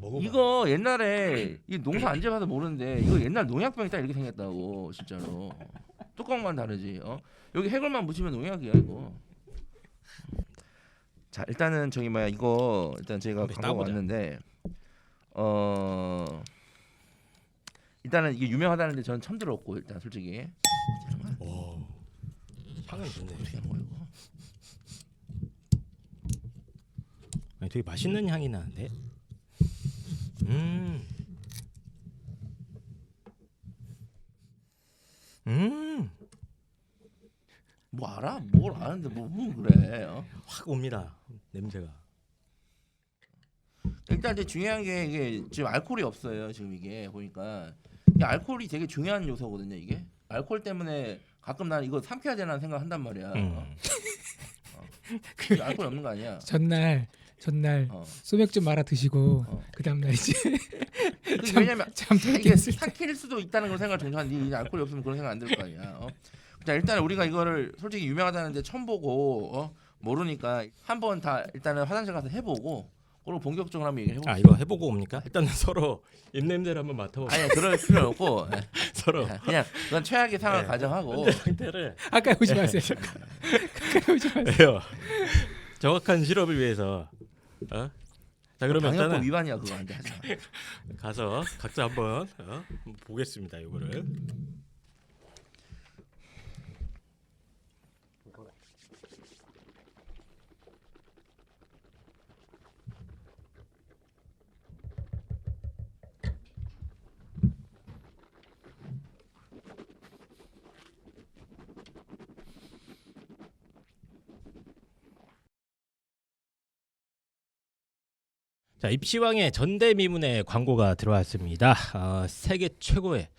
먹어봐. 이거 옛날에 이 농사 안 지어봐서 모르는데 이거 옛날 농약병이 딱 이렇게 생겼다고 진짜로. 뚜껑만 다르지. 여기 해골만 묻히면 농약이야 이거. 자 일단은 저기 뭐야 이거 일단 저희가 광고 왔는데 일단은 이게 유명하다는데 저는 처음 들었고 일단 솔직히. 오, 향은 좋네. 어떻게 하는 거야 이거? 아니, 되게 맛있는 향이 나는데. 뭐 알아? 뭘 아는데 뭐 그래? 확 옵니다 냄새가. 일단 이제 중요한 게 이게 지금 알코올이 없어요. 지금 이게 보니까 이 알코올이 되게 중요한 요소거든요. 이게 알코올 때문에 가끔 난 이거 삼켜야 되나 생각한단 말이야. 그 알코올 없는 거 아니야? 전날 소맥 좀 말아 드시고 그 다음 날 이제 왜냐면 잠들 이게 깼을 때 삼킬 수도 있다는 걸 생각 정도한 이 알코올이 없으면 그런 생각 안 들 거 아니야. 자 일단 우리가 이거를 솔직히 유명하다는데 처음 보고 모르니까 한번 다 일단은 화장실 가서 해보고 그리고 본격적으로 한번 얘기를 해볼게요. 아 이거 해보고 옵니까? 일단은 서로 입 냄새를 한번 맡아보고. 아니 그럴 필요 없고 서로 그냥 그건 최악의 상황을 가정하고 현재 상태를. 가까이 오지 마세요. 가까이 오지 마세요. 정확한 실험을 위해서. 자 그러면 방역법 일단은 위반이야 그거 안 돼. 하지 마. 가서 각자 한번 보겠습니다. 이거를. 자 입시왕의 전대미문의 광고가 들어왔습니다. 세계 최고의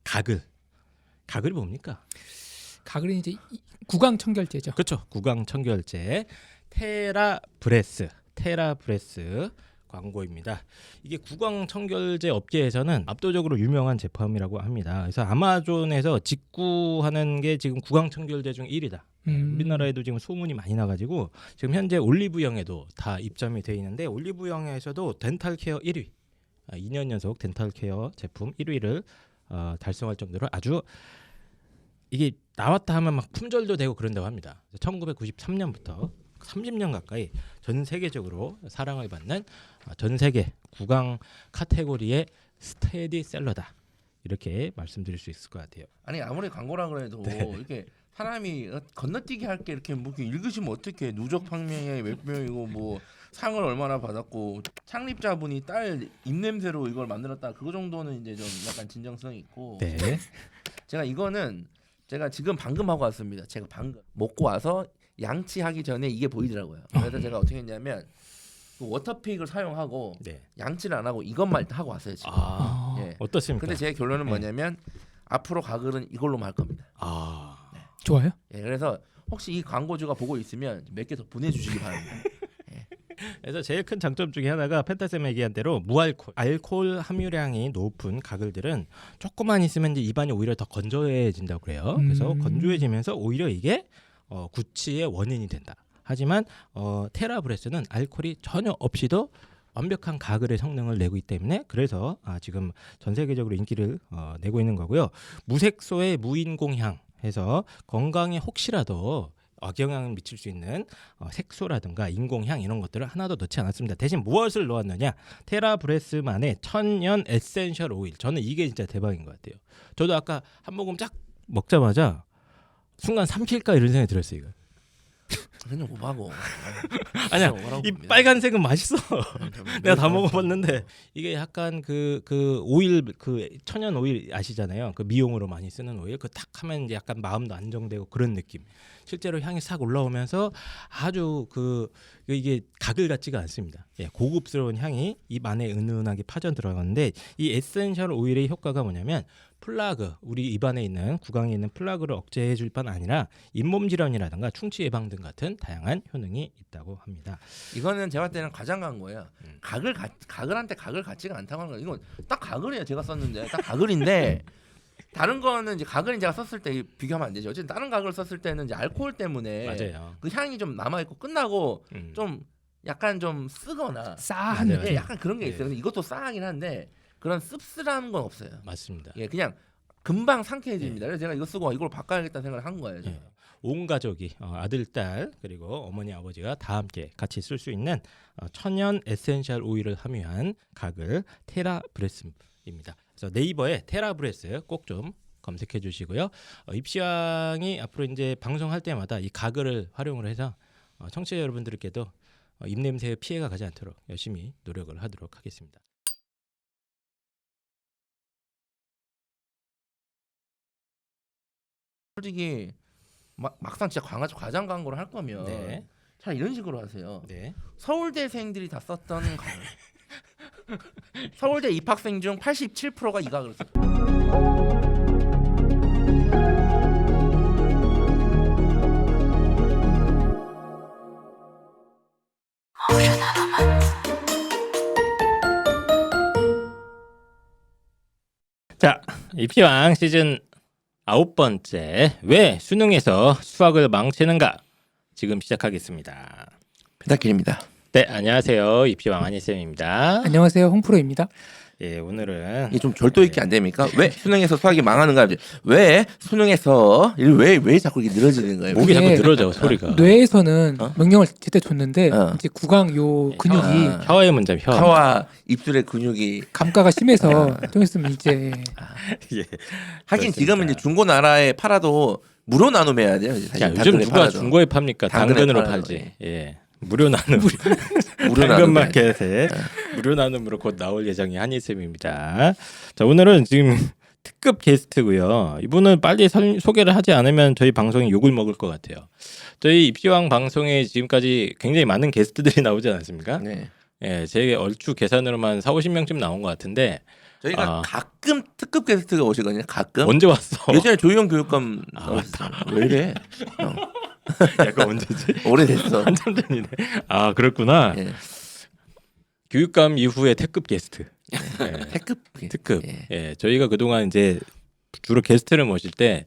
가글이 뭡니까? 가글은 이제 구강 청결제죠. 그렇죠. 구강 청결제 테라브레스 광고입니다. 이게 구강 청결제 업계에서는 압도적으로 유명한 제품이라고 합니다. 그래서 아마존에서 직구하는 게 지금 구강 청결제 중 1위다. 우리나라에도 지금 소문이 많이 나가지고 지금 현재 올리브영에도 다 입점이 돼 있는데 올리브영에서도 덴탈 케어 1위, 2년 연속 덴탈 케어 제품 1위를 달성할 정도로 아주 이게 나왔다 하면 막 품절도 되고 그런다고 합니다. 1993년부터 30년 가까이 전 세계적으로 사랑을 받는 전 세계 구강 카테고리의 스테디셀러다. 이렇게 말씀드릴 수 있을 것 같아요. 아니 아무리 광고라 그래도 이렇게 사람이 건너뛰기 할 게 이렇게 뭐 이렇게 읽으시면 어떻게 누적 판매의 몇 명이고 뭐 상을 얼마나 받았고 창립자분이 딸 입냄새로 이걸 만들었다 그거 정도는 이제 좀 약간 진정성이 있고. 네. 제가 이거는 제가 지금 방금 하고 왔습니다. 제가 방금 먹고 와서 양치하기 전에 이게 보이더라고요. 그래서 제가 어떻게 했냐면 그 워터픽을 사용하고 네. 양치를 안 하고 이것만 일단 하고 왔어요 지금. 예. 어떻습니까? 근데 제 결론은 뭐냐면 앞으로 가글은 이걸로만 할 겁니다. 좋아요? 예, 그래서 혹시 이 광고주가 보고 있으면 몇 개 더 보내주시기 바랍니다. 그래서 제일 큰 장점 중에 하나가 펜타쌤이 얘기한 대로 무알콜, 알코올 함유량이 높은 가글들은 조금만 있으면 이제 입안이 오히려 더 건조해진다고 그래요. 그래서 건조해지면서 오히려 이게 구취의 원인이 된다. 하지만 테라브레스는 알코올이 전혀 없이도 완벽한 가글의 성능을 내고 있기 때문에 그래서 지금 전 세계적으로 인기를 내고 있는 거고요. 무색소의 무인공향 해서 건강에 혹시라도 악영향을 미칠 수 있는 색소라든가 인공향 이런 것들을 하나도 넣지 않았습니다. 대신 무엇을 넣었느냐? 테라브레스만의 천연 에센셜 오일. 저는 이게 진짜 대박인 것 같아요. 저도 아까 한 모금 쫙 먹자마자 순간 삼킬까 이런 생각이 들었어요. 이거. 그냥 오바고. 아니야, 이 빨간색은 맛있어. 내가 다 먹어봤는데 이게 약간 그 오일, 그 천연 오일 아시잖아요. 그 미용으로 많이 쓰는 오일. 그 딱 하면 이제 약간 마음도 안정되고 그런 느낌. 실제로 향이 싹 올라오면서 아주 이게 가글 같지가 않습니다. 예, 고급스러운 향이 입 안에 은은하게 파져 들어가는데 이 에센셜 오일의 효과가 뭐냐면 플라그, 우리 입안에 있는 구강에 있는 플라그를 억제해 줄 뿐 아니라 잇몸 질환이라든가 충치 예방 등 같은 다양한 효능이 있다고 합니다. 이거는 제가 봤을 때는 가장 간 거예요. 가글한테 가글 같지가 않다고 하는 거예요. 이건 딱 가글이에요. 제가 썼는데 딱 가글인데 다른 거는 이제 가글인 제가 썼을 때 비교하면 안 되죠. 어쨌든 다른 가글 썼을 때는 이제 알코올 때문에 맞아요. 그 향이 좀 남아 있고 끝나고 좀 약간 좀 쓰거나 싸한 맞아요. 느낌. 예, 약간 그런 게 네. 있어요. 근데 이것도 싸하긴 한데 그런 씁쓸한 건 없어요. 맞습니다. 예, 그냥 금방 상쾌해집니다. 그래서 제가 이거 쓰고 이걸 바꿔야겠다는 생각을 한 거예요. 제가. 예. 온 가족이 아들, 딸 그리고 어머니, 아버지가 다 함께 같이 쓸 수 있는 천연 에센셜 오일을 함유한 가글 테라브레스입니다. 그래서 네이버에 테라브레스 꼭 좀 검색해 주시고요. 입시왕이 앞으로 이제 방송할 때마다 이 가글을 활용을 해서 청취자 여러분들께도 입냄새의 피해가 가지 않도록 열심히 노력을 하도록 하겠습니다. 솔직히 막상 진짜 과장 광고를 할 거면 네. 잘 이런 식으로 하세요. 네. 서울대생들이 다 썼던 가글. 서울대 입학생 중 87%가 이 가글을 썼어요. 자, 입시왕 시즌 9번째 왜 수능에서 수학을 망치는가 지금 시작하겠습니다. 펜타킬입니다. 네, 안녕하세요. 입시왕 한희쌤입니다. 안녕하세요, 홍프로입니다. 예, 오늘은 이게 좀 절도 있게 안 됩니까? 왜 수능에서 수학이 망하는가? 왜 수능에서 왜 자꾸 이게 늘어지는 거예요? 목이 자꾸 이게 늘어져 소리가. 뇌에서는 어? 명령을 제때 줬는데 어. 이제 구강 요 근육이 혀의 문제, 혀. 혀와 입술의 근육이 감가가 심해서 좀 있으면 이제 예. 하긴 그렇습니다. 지금은 이제 중고 나라에 팔아도 무료 나눔해야 돼요. 이제 사실 야, 요즘 당근에 누가 팔아도. 중고에 팝니까? 당근에 당근으로 팔아도, 팔지. 예. 무료 나눔. 무료 당근 나눔. 마켓에 무료 나눔으로 곧 나올 예정이 한희쌤입니다. 자, 오늘은 지금 특급 게스트고요. 이분은 빨리 소개를 하지 않으면 저희 방송에 욕을 먹을 것 같아요. 저희 입시왕 방송에 지금까지 굉장히 많은 게스트들이 나오지 않았습니까? 네. 예, 제 얼추 계산으로만 4-50명쯤 나온 것 같은데 저희가 아. 가끔 특급 게스트가 오시거든요. 가끔. 언제 왔어? 예전에 조희영 교육감 아, 나왔어. 왜 이래? 약간 언제지? 오래됐어. 한참 전이네. 아, 그렇구나. 예. 교육감 이후에 특급 게스트. 예. 특급. 특급. 예. 예, 저희가 그동안 이제 주로 게스트를 모실 때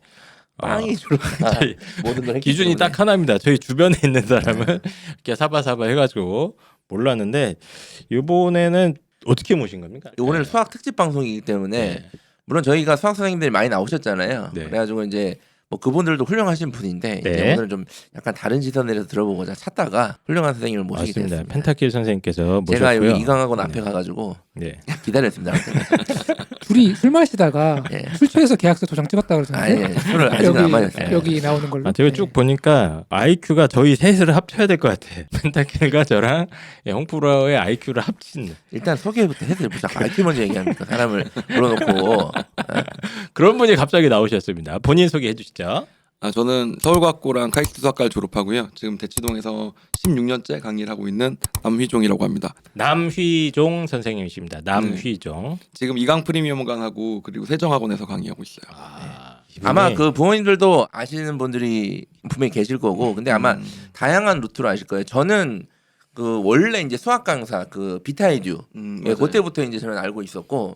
빵이 주로 저희 모든 걸 했기 기준이 때문에. 딱 하나입니다. 저희 주변에 있는 사람은 이렇게 사바사바 해가지고 몰랐는데 이번에는 어떻게 모신 겁니까? 오늘 수학 특집 방송이기 때문에 네. 물론 저희가 수학 선생님들이 많이 나오셨잖아요. 네. 그래가지고 이제 뭐 그분들도 훌륭하신 분인데 네. 이제 오늘은 좀 약간 다른 시선에서 들어보고자 찾다가 훌륭한 선생님을 모시게 맞습니다. 됐습니다. 펜타킬 선생님께서 모셨고요. 제가 여기 이강학원 앞에 네. 가가지고 네. 기다렸습니다. 둘이 술 마시다가 예. 술 취해서 계약서 도장 찍었다 그러던데 아니 술을 아직은 안 마셨어요. 여기 나오는 걸로. 아, 제가 네. 쭉 보니까 IQ가 저희 셋을 합쳐야 될 것 같아. 펜타킬과 저랑 홍프로의 IQ를 합친 일단 소개부터 해드려보자. IQ 먼저 얘기합니까? 사람을 불러놓고 그런 분이 갑자기 나오셨습니다. 본인 소개해 주시죠. 저는 서울과학고랑 카이스트 수학과를 졸업하고요. 지금 대치동에서 16년째 강의를 하고 있는 남휘종이라고 합니다. 남휘종 선생님이십니다. 남휘종. 지금 이강 프리미엄강하고 그리고 세정학원에서 강의하고 있어요. 아마 그 부모님들도 아시는 분들이 분명히 계실 거고 근데 아마 다양한 루트로 아실 거예요. 저는 그 원래 이제 수학 강사 그 비타이듀 예, 맞아요. 그때부터 이제 저는 알고 있었고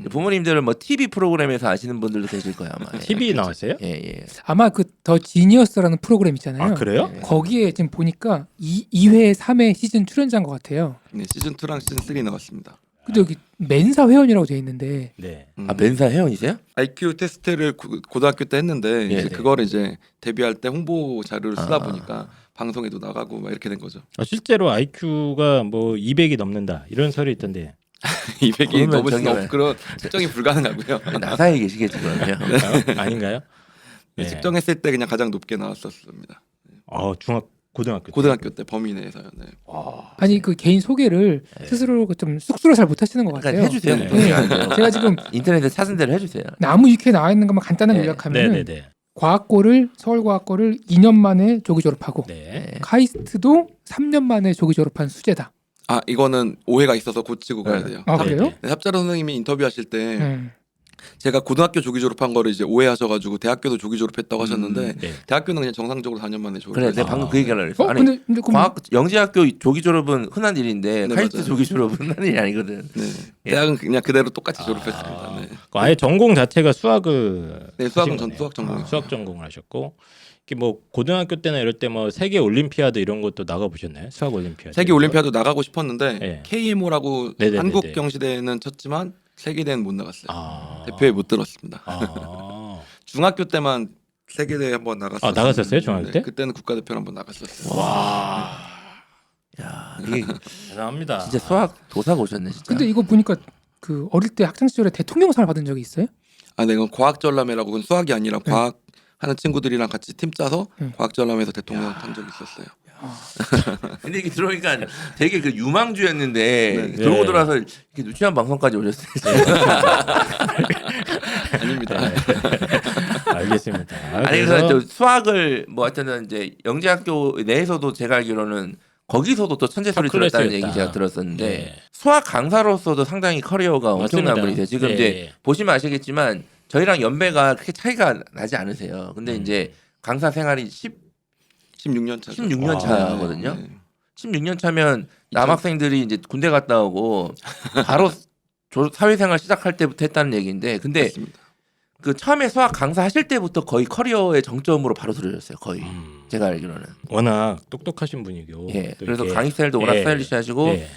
부모님들은 뭐 TV 프로그램에서 아시는 분들도 계실 거예요 아마. 예. TV 나왔어요? 예 예. 아마 그 더 지니어스라는 프로그램 있잖아요. 아, 그래요? 네. 거기에 지금 보니까 2회, 3회 시즌 출연자인 것 같아요. 네, 시즌 2랑 시즌 3 나왔습니다. 근데 여기 멘사 회원이라고 돼 있는데 네. 아 멘사 회원이세요? IQ 테스트를 고등학교 때 했는데 예, 이제 네. 그거를 이제 데뷔할 때 홍보 자료를 쓰다 아. 보니까 방송에도 나가고 막 이렇게 된 거죠. 실제로 IQ가 뭐 200이 넘는다 이런 설이 있던데 200이 그러면 넘을 수는 저기 없고 그런 측정이 불가능하고요. 나사에 계시겠지 그러면. 아닌가요? 네, 네. 측정했을 때 그냥 가장 높게 나왔었습니다. 고등학교 때. 고등학교 때 범위 내에서요. 네. 아니 그 개인 소개를 스스로 좀 쑥스러워 잘 못하시는 것 같아요. 그러니까 해주세요. 네. 본인이 안 돼요. 제가 지금 인터넷에 찾은 대로 해주세요. 나무 위키에 나와 있는 것만 간단하게 네. 요약하면 네네네. 과학고를 서울과학고를 2년 만에 조기 졸업하고 네. 카이스트도 3년 만에 조기 졸업한 수재다. 이거는 오해가 있어서 고치고 가야 돼요. 아 네, 그래요? 네. 네, 합자로 선생님이 인터뷰하실 때 네. 제가 고등학교 조기 졸업한 거를 이제 오해하셔가지고 대학교도 조기 졸업했다고 하셨는데 네. 대학교는 그냥 정상적으로 4년 만에 그래 졸업했어요. 내가 방금 그 얘기하려고 그랬어. 아니 근데 그럼 과학 영재학교 조기 졸업은 흔한 일인데 네, 카이스트 맞아요. 조기 졸업은 흔한 일이 아니거든. 네. 예. 대학은 그냥 그대로 똑같이 졸업했습니다. 네. 아예 전공 자체가 수학을 네, 수학은 하신 전 거네요. 수학 전공이에요. 수학 전공을 하셨고 이렇게 뭐 고등학교 때나 이럴 때 뭐 세계 올림피아드 이런 것도 나가 보셨나요? 수학 올림피아드. 세계 올림피아드 나가고 싶었는데 네. KMO라고 네네네네. 한국 경시대회는 쳤지만 세계대회는 못 나갔어요. 아. 대표에 못 들었습니다. 아. 중학교 때만 세계대회 한번 나갔었어요. 아, 나갔었어요? 중학교 때? 그때는 국가대표로 한번 나갔었어요. 와. 야 이게 대단합니다. 진짜 수학 도사가 오셨네 진짜. 근데 이거 보니까 그 어릴 때 학창 시절에 대통령상을 받은 적이 있어요? 아, 네, 이건 과학전람회라고 그건 수학이 아니라 과학 하는 친구들이랑 같이 팀 짜서 과학전람회에서 대통령 탄 적이 있었어요. 근데 이게 들어오니까 되게 그 유망주였는데 네. 들고 들어와서 이렇게 누추한 방송까지 오셨어요. 아닙니다. 알겠습니다. 아니 그래서 또 수학을 뭐 하여튼 이제 영재학교 내에서도 제가 알기로는 거기서도 또 천재 소리 들었다는 얘기 제가 들었었는데 네. 수학 강사로서도 상당히 커리어가 엄청난 맞습니다. 분이세요. 지금 예, 이제 예. 보시면 아시겠지만 저희랑 연배가 그렇게 차이가 나지 않으세요. 근데 이제 강사 생활이 16년 차. 16년 차거든요. 네. 16년 차면 남학생들이 이제 군대 갔다 오고 바로 사회생활 시작할 때부터 했다는 얘기인데 근데 맞습니다. 그 처음에 수학 강사 하실 때부터 거의 커리어의 정점으로 바로 들어졌어요. 거의 제가 알기로는. 워낙 똑똑하신 분이고. 예. 또 그래서 이렇게- 강의 스타일도 워낙 예. 스타일리시하시고 예.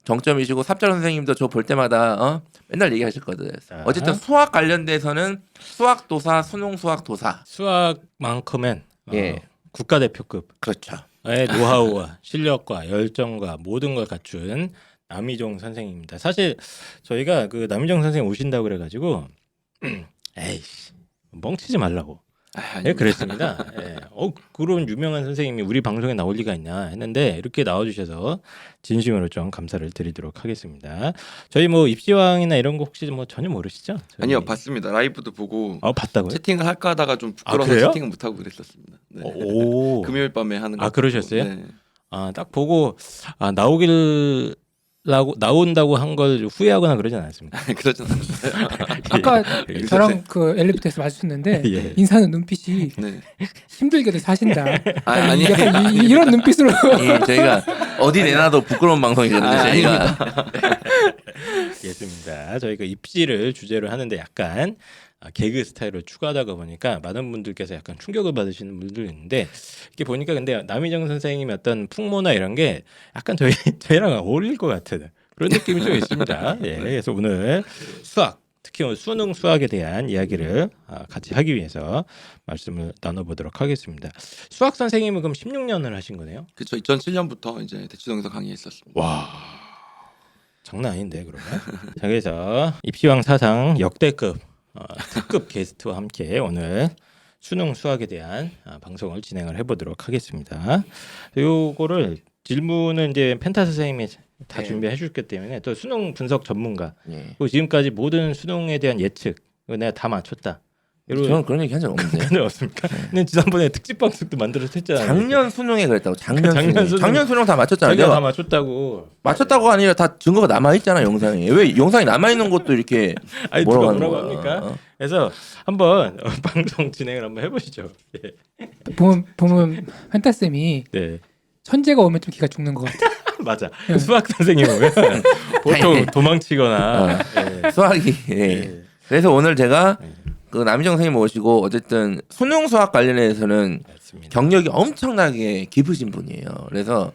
정점이시고 삽자로 선생님도 저 볼 때마다 맨날 얘기하셨거든. 자. 어쨌든 수학 관련돼서는 수학 도사, 수능 수학 도사. 수학만큼은 예. 국가대표급 그렇죠. 노하우와 실력과 열정과 모든 걸 갖춘 남희종 선생님입니다. 사실 저희가 그 남희종 선생님 오신다고 그래가지고 에이씨 멍치지 말라고 예, 그랬습니다. 예. 그런 유명한 선생님이 우리 방송에 나올 리가 있나 했는데 이렇게 나와주셔서 진심으로 좀 감사를 드리도록 하겠습니다. 저희 뭐 입시왕이나 이런 거 혹시 뭐 전혀 모르시죠? 저희... 아니요, 봤습니다. 라이브도 보고 봤다고요? 채팅을 할까 하다가 좀 부끄러워서 그래요? 채팅을 못 하고 그랬었습니다. 네. 오. 금요일 밤에 하는 거. 아, 그러셨어요? 네. 딱 보고 나온다고 한 걸 후회하거나 그러진 않았습니다. 그러진 않았어요. 아까 저랑 그 엘리베이터에서 마주쳤는데 예. 인사하는 눈빛이 네. 힘들게도 사신다. 아니. 약간 이런 눈빛으로 예, 저희가 어디 내놔도 부끄러운 방송이거든요. 저희가. 알겠습니다. 저희가 입시를 주제로 하는데 약간 개그 스타일로 추가하다가 보니까 많은 분들께서 약간 충격을 받으시는 분들도 있는데 이렇게 보니까 근데 남희정 선생님의 어떤 풍모나 이런 게 약간 저희랑 어울릴 것 같은 그런 느낌이 좀 있습니다. 예, 그래서 오늘 수학 특히 오늘 수능 수학에 대한 이야기를 같이 하기 위해서 말씀을 나눠보도록 하겠습니다. 수학 선생님은 그럼 16년을 하신 거네요? 그렇죠. 2007년부터 이제 대치동에서 강의했었습니다. 와 장난 아닌데 그러면. 자 그래서 입시왕 사상 역대급 특급 게스트와 함께 오늘 수능 수학에 대한 방송을 진행을 해보도록 하겠습니다. 요거를 질문은 이제 펜타 선생님이 다 네. 준비해 주셨기 때문에 또 수능 분석 전문가 예. 그리고 지금까지 모든 수능에 대한 예측 이거 내가 다 맞췄다. 저는 그런 얘기 한 적 없는데. 그런 적 없습니까? 근데 지난번에 특집 방송도 만들어서 했잖아요. 작년 수능에 그랬다고. 작년 작년 수능. 수능. 작년 수능 다 맞췄잖아요. 자기가 다 내가 맞췄다고. 맞췄다고가 아니라 다 증거가 남아 있잖아 영상에. 왜 영상이 남아 있는 것도 이렇게 아니 뭐라고 누가 하는 뭐라고 거야? 합니까? 어? 그래서 한번 방송 진행을 한번 해보시죠. 예. 보면 펜타 쌤이 네. 천재가 오면 좀 기가 죽는 것 같아. 맞아. 수학 선생님 오면 보통 도망치거나 수학이. 예. 예. 그래서 오늘 제가 예. 그 남희정 선생님 모시고 어쨌든 수능 수학 관련해서는 맞습니다. 경력이 엄청나게 깊으신 분이에요. 그래서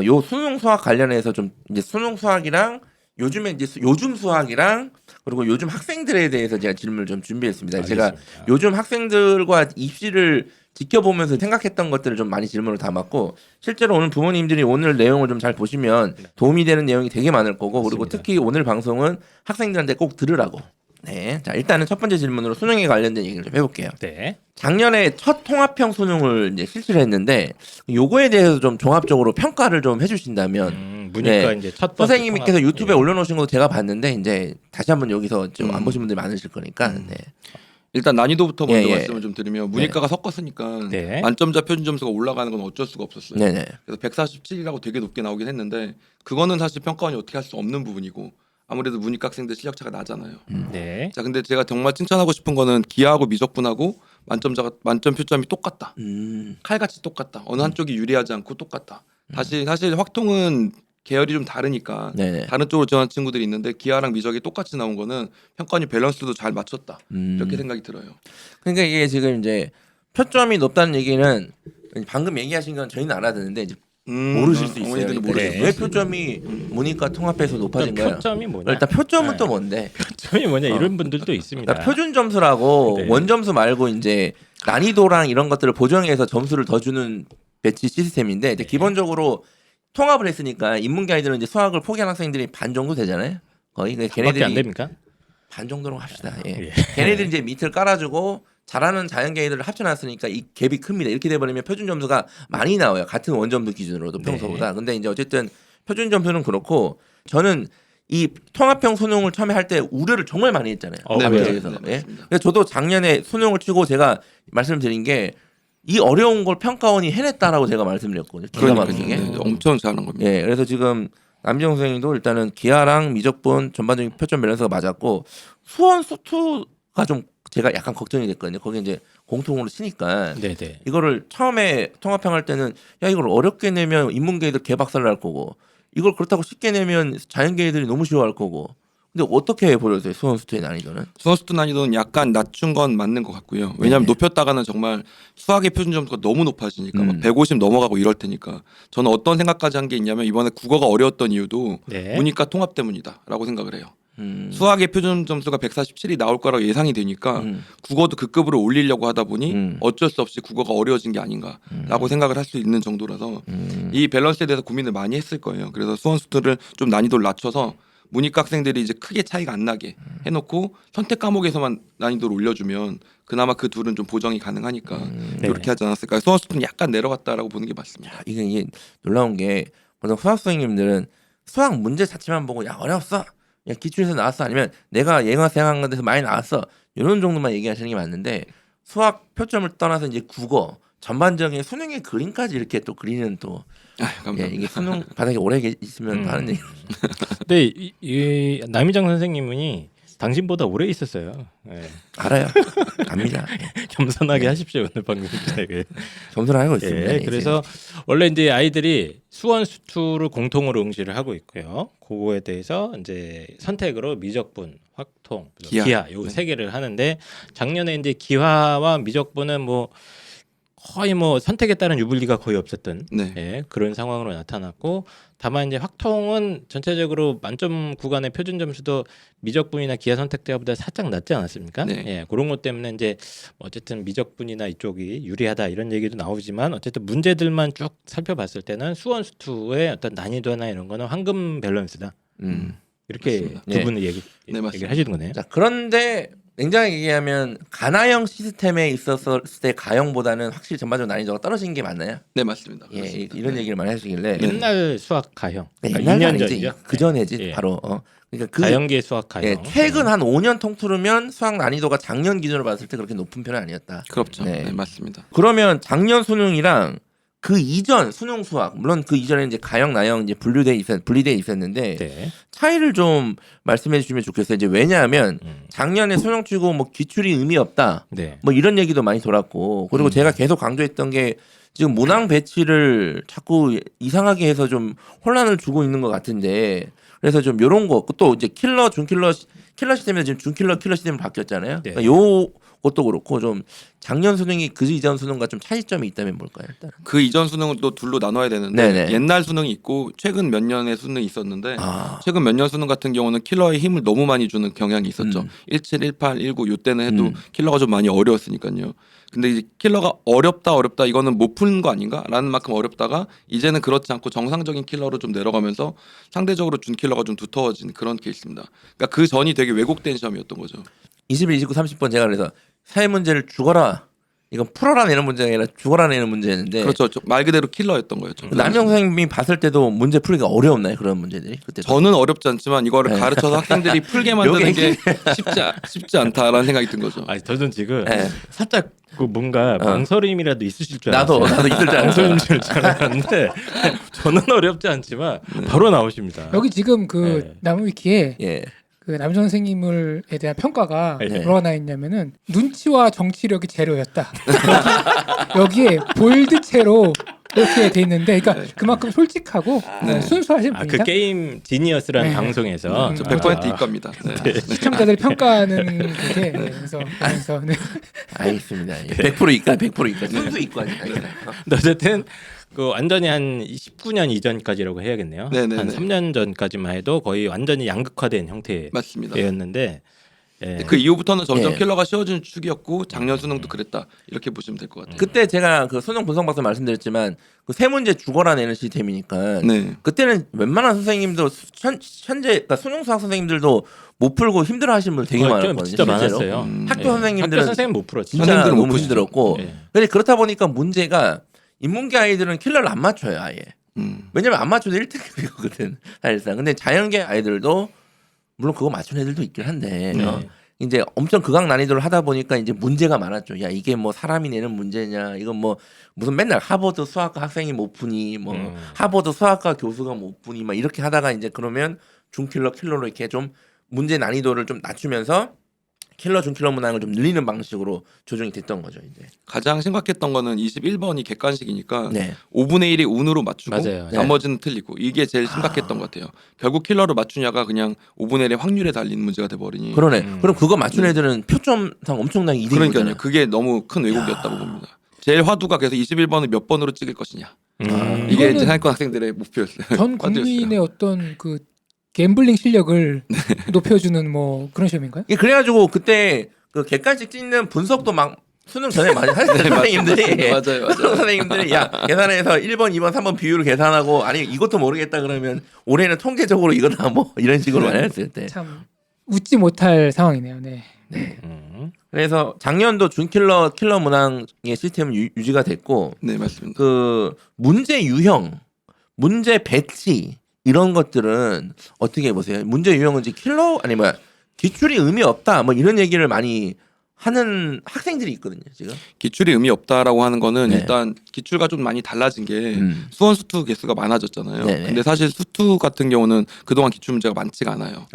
요 수능 수학 관련해서 좀 이제 수능 수학이랑 요즘에 이제 요즘 수학이랑 그리고 요즘 학생들에 대해서 제가 질문을 좀 준비했습니다. 제가 알겠습니다. 요즘 학생들과 입시를 지켜보면서 생각했던 것들을 좀 많이 질문을 담았고 실제로 오늘 부모님들이 오늘 내용을 좀 잘 보시면 도움이 되는 내용이 되게 많을 거고 그리고 맞습니다. 특히 오늘 방송은 학생들한테 꼭 들으라고. 네, 자 일단은 첫 번째 질문으로 수능에 관련된 얘기를 좀 해볼게요. 네. 작년에 첫 통합형 수능을 이제 실시를 했는데 요거에 대해서 좀 종합적으로 평가를 좀 해주신다면 문이과 네. 이제 첫 번째 선생님께서 통합. 유튜브에 예. 올려놓으신 것도 제가 봤는데 이제 다시 한번 여기서 좀 안 보신 분들이 많으실 거니까 네. 일단 난이도부터 먼저 예, 예. 말씀을 좀 드리면 문이과가 섞었으니까 네. 만점자 표준 점수가 올라가는 건 어쩔 수가 없었어요. 네네. 그래서 147이라고 되게 높게 나오긴 했는데 그거는 사실 평가원이 어떻게 할 수 없는 부분이고 아무래도 문이과 학생들 실력 차가 나잖아요. 네. 자, 근데 제가 정말 칭찬하고 싶은 거는 기하하고 미적분하고 만점 표점이 똑같다. 칼같이 똑같다. 어느 한쪽이 유리하지 않고 똑같다. 다시 사실 확통은 계열이 좀 다르니까 네네. 다른 쪽으로 지원한 친구들이 있는데 기하랑 미적이 똑같이 나온 거는 평가원이 밸런스도 잘 맞췄다. 이렇게 생각이 들어요. 그러니까 이게 지금 이제 표점이 높다는 얘기는 방금 얘기하신 건 저희는 알아듣는데 이제 모르실 수 있어요. 어머니들은 그러니까 모르겠어요. 왜 표점이 문이과 통합해서 높아진 거예요? 표점이 뭐냐? 일단 표점은 네. 또 뭔데? 표점이 뭐냐 이런 분들도 있습니다. 그러니까 표준 점수라고 네. 원점수 말고 이제 난이도랑 이런 것들을 보정해서 점수를 더 주는 배치 시스템인데 이제 기본적으로 통합을 했으니까 인문계 아이들은 이제 수학을 포기한 학생들이 반 정도 되잖아요. 거의 밖에 안 걔네들이 됩니까? 반 정도로 합시다. 예. 예. 걔네들이 이제 밑을 깔아주고 잘하는 자연계 애들을 합쳐놨으니까 이 갭이 큽니다. 이렇게 돼버리면 표준 점수가 많이 나와요. 같은 원점수 기준으로도 평소보다. 근데 이제 어쨌든 표준 점수는 그렇고 저는 이 통합형 수능을 처음에 할 때 우려를 정말 많이 했잖아요. 네, 학교에서. 맞아요. 네, 예. 맞습니다. 그래서 저도 작년에 수능을 치고 제가 말씀드린 게 이 어려운 걸 평가원이 해냈다라고 제가 말씀드렸거든요. 기가 막히게. 네, 엄청 잘한 겁니다. 예, 그래서 지금 남정 선생님도 일단은 기하랑 미적분 전반적인 표점 밸런스가 맞았고 수원 수투가 좀 제가 약간 걱정이 됐거든요. 거기 이제 공통으로 치니까 네네. 이거를 처음에 통합형 할 때는 야 이걸 어렵게 내면 인문계애들 개박살 날 거고 이걸 그렇다고 쉽게 내면 자연계애들이 너무 쉬워할 거고. 근데 어떻게 보여줘요 수원 수투의 난이도는? 수원수투 난이도는 약간 낮춘 건 맞는 것 같고요. 왜냐하면 높였다가는 정말 수학의 표준 점수가 너무 높아지니까 막 150 넘어가고 이럴 테니까 저는 어떤 생각까지 한 게 있냐면 이번에 국어가 어려웠던 이유도 네. 문이과 통합 때문이다라고 생각을 해요. 수학의 표준 점수가 147이 나올 거라고 예상이 되니까 국어도 그 급으로 올리려고 하다 보니 어쩔 수 없이 국어가 어려워진 게 아닌가라고 생각을 할 수 있는 정도라서 이 밸런스에 대해서 고민을 많이 했을 거예요. 그래서 수원수투를 좀 난이도를 낮춰서 문이과 학생들이 이제 크게 차이가 안 나게 해놓고 선택 과목에서만 난이도를 올려주면 그나마 그 둘은 좀 보정이 가능하니까 이렇게 하지 않았을까. 수원수투는 약간 내려갔다라고 보는 게 맞습니다. 이게 놀라운 게 보통 수학 선생님들은 수학 문제 자체만 보고 야 어려웠어, 야 기출에서 나왔어, 아니면 내가 예가 생각한 것에서 많이 나왔어 이런 정도만 얘기하시는 게 맞는데 수학 표점을 떠나서 이제 국어 전반적인 수능의 그림까지 이렇게 또 그리는 또 감사합니다. 이게 수능 바닥에 오래 있으면 하는 얘기. 근데 이 남희장 선생님이 당신보다 오래 있었어요. 예. 알아요. 압니다. 겸손하게 하십시오 오늘 방금 전에. 점수를 알고 있습니다. 예, 그래서 원래 이제 아이들이 수원 수투를 공통으로 응시를 하고 있고요. 그거에 대해서 이제 선택으로 미적분, 확통, 기하 요 세 개를 하는데 작년에 이제 기하와 미적분은 뭐 거의 뭐 선택에 따른 유불리가 거의 없었던 네. 예, 그런 상황으로 나타났고 다만 이제 확통은 전체적으로 만점 구간의 표준 점수도 미적분이나 기하 선택 때보다 살짝 낮지 않았습니까? 네. 예, 그런 것 때문에 이제 어쨌든 미적분이나 이쪽이 유리하다 이런 얘기도 나오지만 어쨌든 문제들만 쭉 살펴봤을 때는 수원 수투의 어떤 난이도나 이런 거는 황금 밸런스다. 이렇게 맞습니다. 두 예. 분이 네, 맞습니다. 얘기를 하시는 거네요. 자 그런데 냉정하게 얘기하면 가나형 시스템에 있었을 때 가형보다는 확실히 전반적으로 난이도가 떨어진 게 맞나요? 네 맞습니다. 예, 그렇습니다. 이런 네. 얘기를 많이 하시길래 옛날 수학 가형. 네, 그러니까 옛날 2년 아니지 전이죠. 그 전에지 예. 바로 그러니까 그 가형계 수학 가형. 예, 최근 한 5년 통틀으면 수학 난이도가 작년 기준으로 봤을 때 그렇게 높은 편은 아니었다. 그렇죠. 네. 네. 맞습니다. 그러면 작년 수능이랑 그 이전 수능 수학 물론 그 이전에 이제 가형 나형 이제 분리돼 있었는데 네. 차이를 좀 말씀해 주시면 좋겠어요. 이제 왜냐하면 작년에 수능 치고 뭐 기출이 의미 없다. 네. 뭐 이런 얘기도 많이 돌았고 그리고 제가 계속 강조했던 게 지금 문항 배치를 자꾸 이상하게 해서 좀 혼란을 주고 있는 것 같은데 그래서 좀 요런 거 또 이제 킬러 준킬러 킬러 시스템에서 지금 준킬러 킬러 시스템으로 바뀌었잖아요. 네. 그러니까 요것도 그렇고 좀 작년 수능이 그 이전 수능과 좀 차이점이 있다면 뭘까요? 일단 그 이전 수능은 또 둘로 나눠야 되는데 네네. 옛날 수능이 있고 최근 몇 년의 수능이 있었는데 아. 최근 몇 년 수능 같은 경우는 킬러의 힘을 너무 많이 주는 경향이 있었죠. 17, 18, 19 요때는 해도 킬러가 좀 많이 어려웠으니까요. 근데 이제 킬러가 어렵다 이거는 못 푸는 거 아닌가라는 만큼 어렵다가 이제는 그렇지 않고 정상적인 킬러로 좀 내려가면서 상대적으로 준 킬러가 좀 두터워진 그런 케이스입니다. 그러니까 그 전이 되게 왜곡된 시험이었던 거죠. 21, 29, 30번 제가 그래서 사회 문제를 죽어라 이건 풀어라 내는 문제가 아니라 죽어라 내는 문제였는데 그렇죠. 말 그대로 킬러였던 거였죠. 남영 선생님이 봤을 때도 문제 풀기가 어려웠나요? 그런 문제들이 그때 저는 어렵지 않지만 이거를 가르쳐서 학생들이 풀게 만드는 게 쉽지 않다라는 생각이 든 거죠. 아니 저는 지금 네. 살짝 그 뭔가 망설임이라도 있으실 줄 알았어요. 나도 있을 줄 알았어. 망설임일 줄 알았는데 저는 어렵지 않지만 바로 나오십니다. 여기 지금 그 네. 나무 위키에 예. 그 남정 선생님을에 대한 평가가 네. 뭐가 나 있냐면은 눈치와 정치력이 제로였다. 여기에 볼드체로 이렇게 돼 있는데, 그러니까 그만큼 솔직하고 순수하신 분이다. 그 게임 지니어스라는 네. 방송에서 저 100% 이과입니다. 네. 시청자들 평가하는 그게 그래서 네. 알겠습니다. 100% 이과, 100% 이과, 순수 이과니까. 어쨌든 그 완전히 한 19년 이전까지라고 해야겠네요. 네네네. 한 3년 전까지만 해도 거의 완전히 양극화된 맞습니다. 형태였는데 예. 그 이후부터는 점점 예. 킬러가 쉬워지는 축이었고 작년 수능도 그랬다 이렇게 보시면 될 것 같아요. 그때 제가 그 수능 분석 방송 말씀드렸지만 그 세 문제 죽어라 내는 시스템이니까 네. 그때는 웬만한 선생님도 현재 그러니까 수능 수학 선생님들도 못 풀고 힘들어하시는 분 되게 많았거든요. 진짜 실제로. 많았어요. 학교 예. 선생님들은 학교 선생님 못 풀었지. 진짜 선생님들은 못 너무 푸시죠. 힘들었고 예. 근데 그렇다 보니까 문제가 인문계 아이들은 킬러를 안 맞춰요 아예. 왜냐면 안 맞춰도 1등급이거든 사실상. 근데 자연계 아이들도 물론 그거 맞춘 애들도 있긴 한데 네. 이제 엄청 극악 난이도를 하다 보니까 이제 문제가 많았죠. 야 이게 뭐 사람이 내는 문제냐? 이건 뭐 무슨 맨날 하버드 수학과 학생이 못 푸니 뭐 하버드 수학과 교수가 못 푸니 막 이렇게 하다가 이제 그러면 중킬러 킬러로 이렇게 좀 문제 난이도를 좀 낮추면서 킬러 중킬러 문항을 좀 늘리는 방식으로 조정이 됐던 거죠 이제. 가장 심각했던 거는 21번이 객관식이니까 네. 5분의 1이 운으로 맞추고 맞아요. 네. 나머지는 틀리고 이게 제일 심각했던 것 같아요. 결국 킬러를 맞추냐가 그냥 5분의 1의 확률에 달린 문제가 돼버리니 그러네. 그럼 그거 맞춘 애들은 표점상 엄청나게 이득이 그러니까요. 거잖아요. 그게 너무 큰 왜곡이었다고 봅니다. 제일 화두가 그래서 21번을 몇 번으로 찍을 것이냐. 이게 이거는 이제 상위권 학생들의 목표였어요. 전 국민의 어떤 그 갬블링 실력을 높여주는 뭐 그런 시험인가요? 이게 그래가지고 그때 그 객관식 찍는 분석도 막 수능 전에 많이 하셨어요 선생님들이. 맞아요. 수능 선생님들이 야 계산해서 1번, 2번, 3번 비율을 계산하고 아니 이것도 모르겠다 그러면 올해는 통계적으로 이거다 뭐 이런 식으로 많이 했을 때. 참 웃지 못할 상황이네요. 네. 그래서 작년도 준킬러 킬러 문항의 시스템은 유지가 됐고 네, 맞습니다. 그 문제 유형, 문제 배치 이런 것들은 어떻게 보세요? 문제 유형은 이제 킬러 아니 뭐야 기출이 의미 없다 뭐 이런 얘기를 많이 하는 학생들이 있거든요 지금. 기출이 의미 없다라고 하는 거는 네. 일단 기출과 좀 많이 달라진 게 수원 수투 개수가 많아졌잖아요. 네네. 근데 사실 수투 같은 경우는 그동안 기출 문제가 많지가 않아요.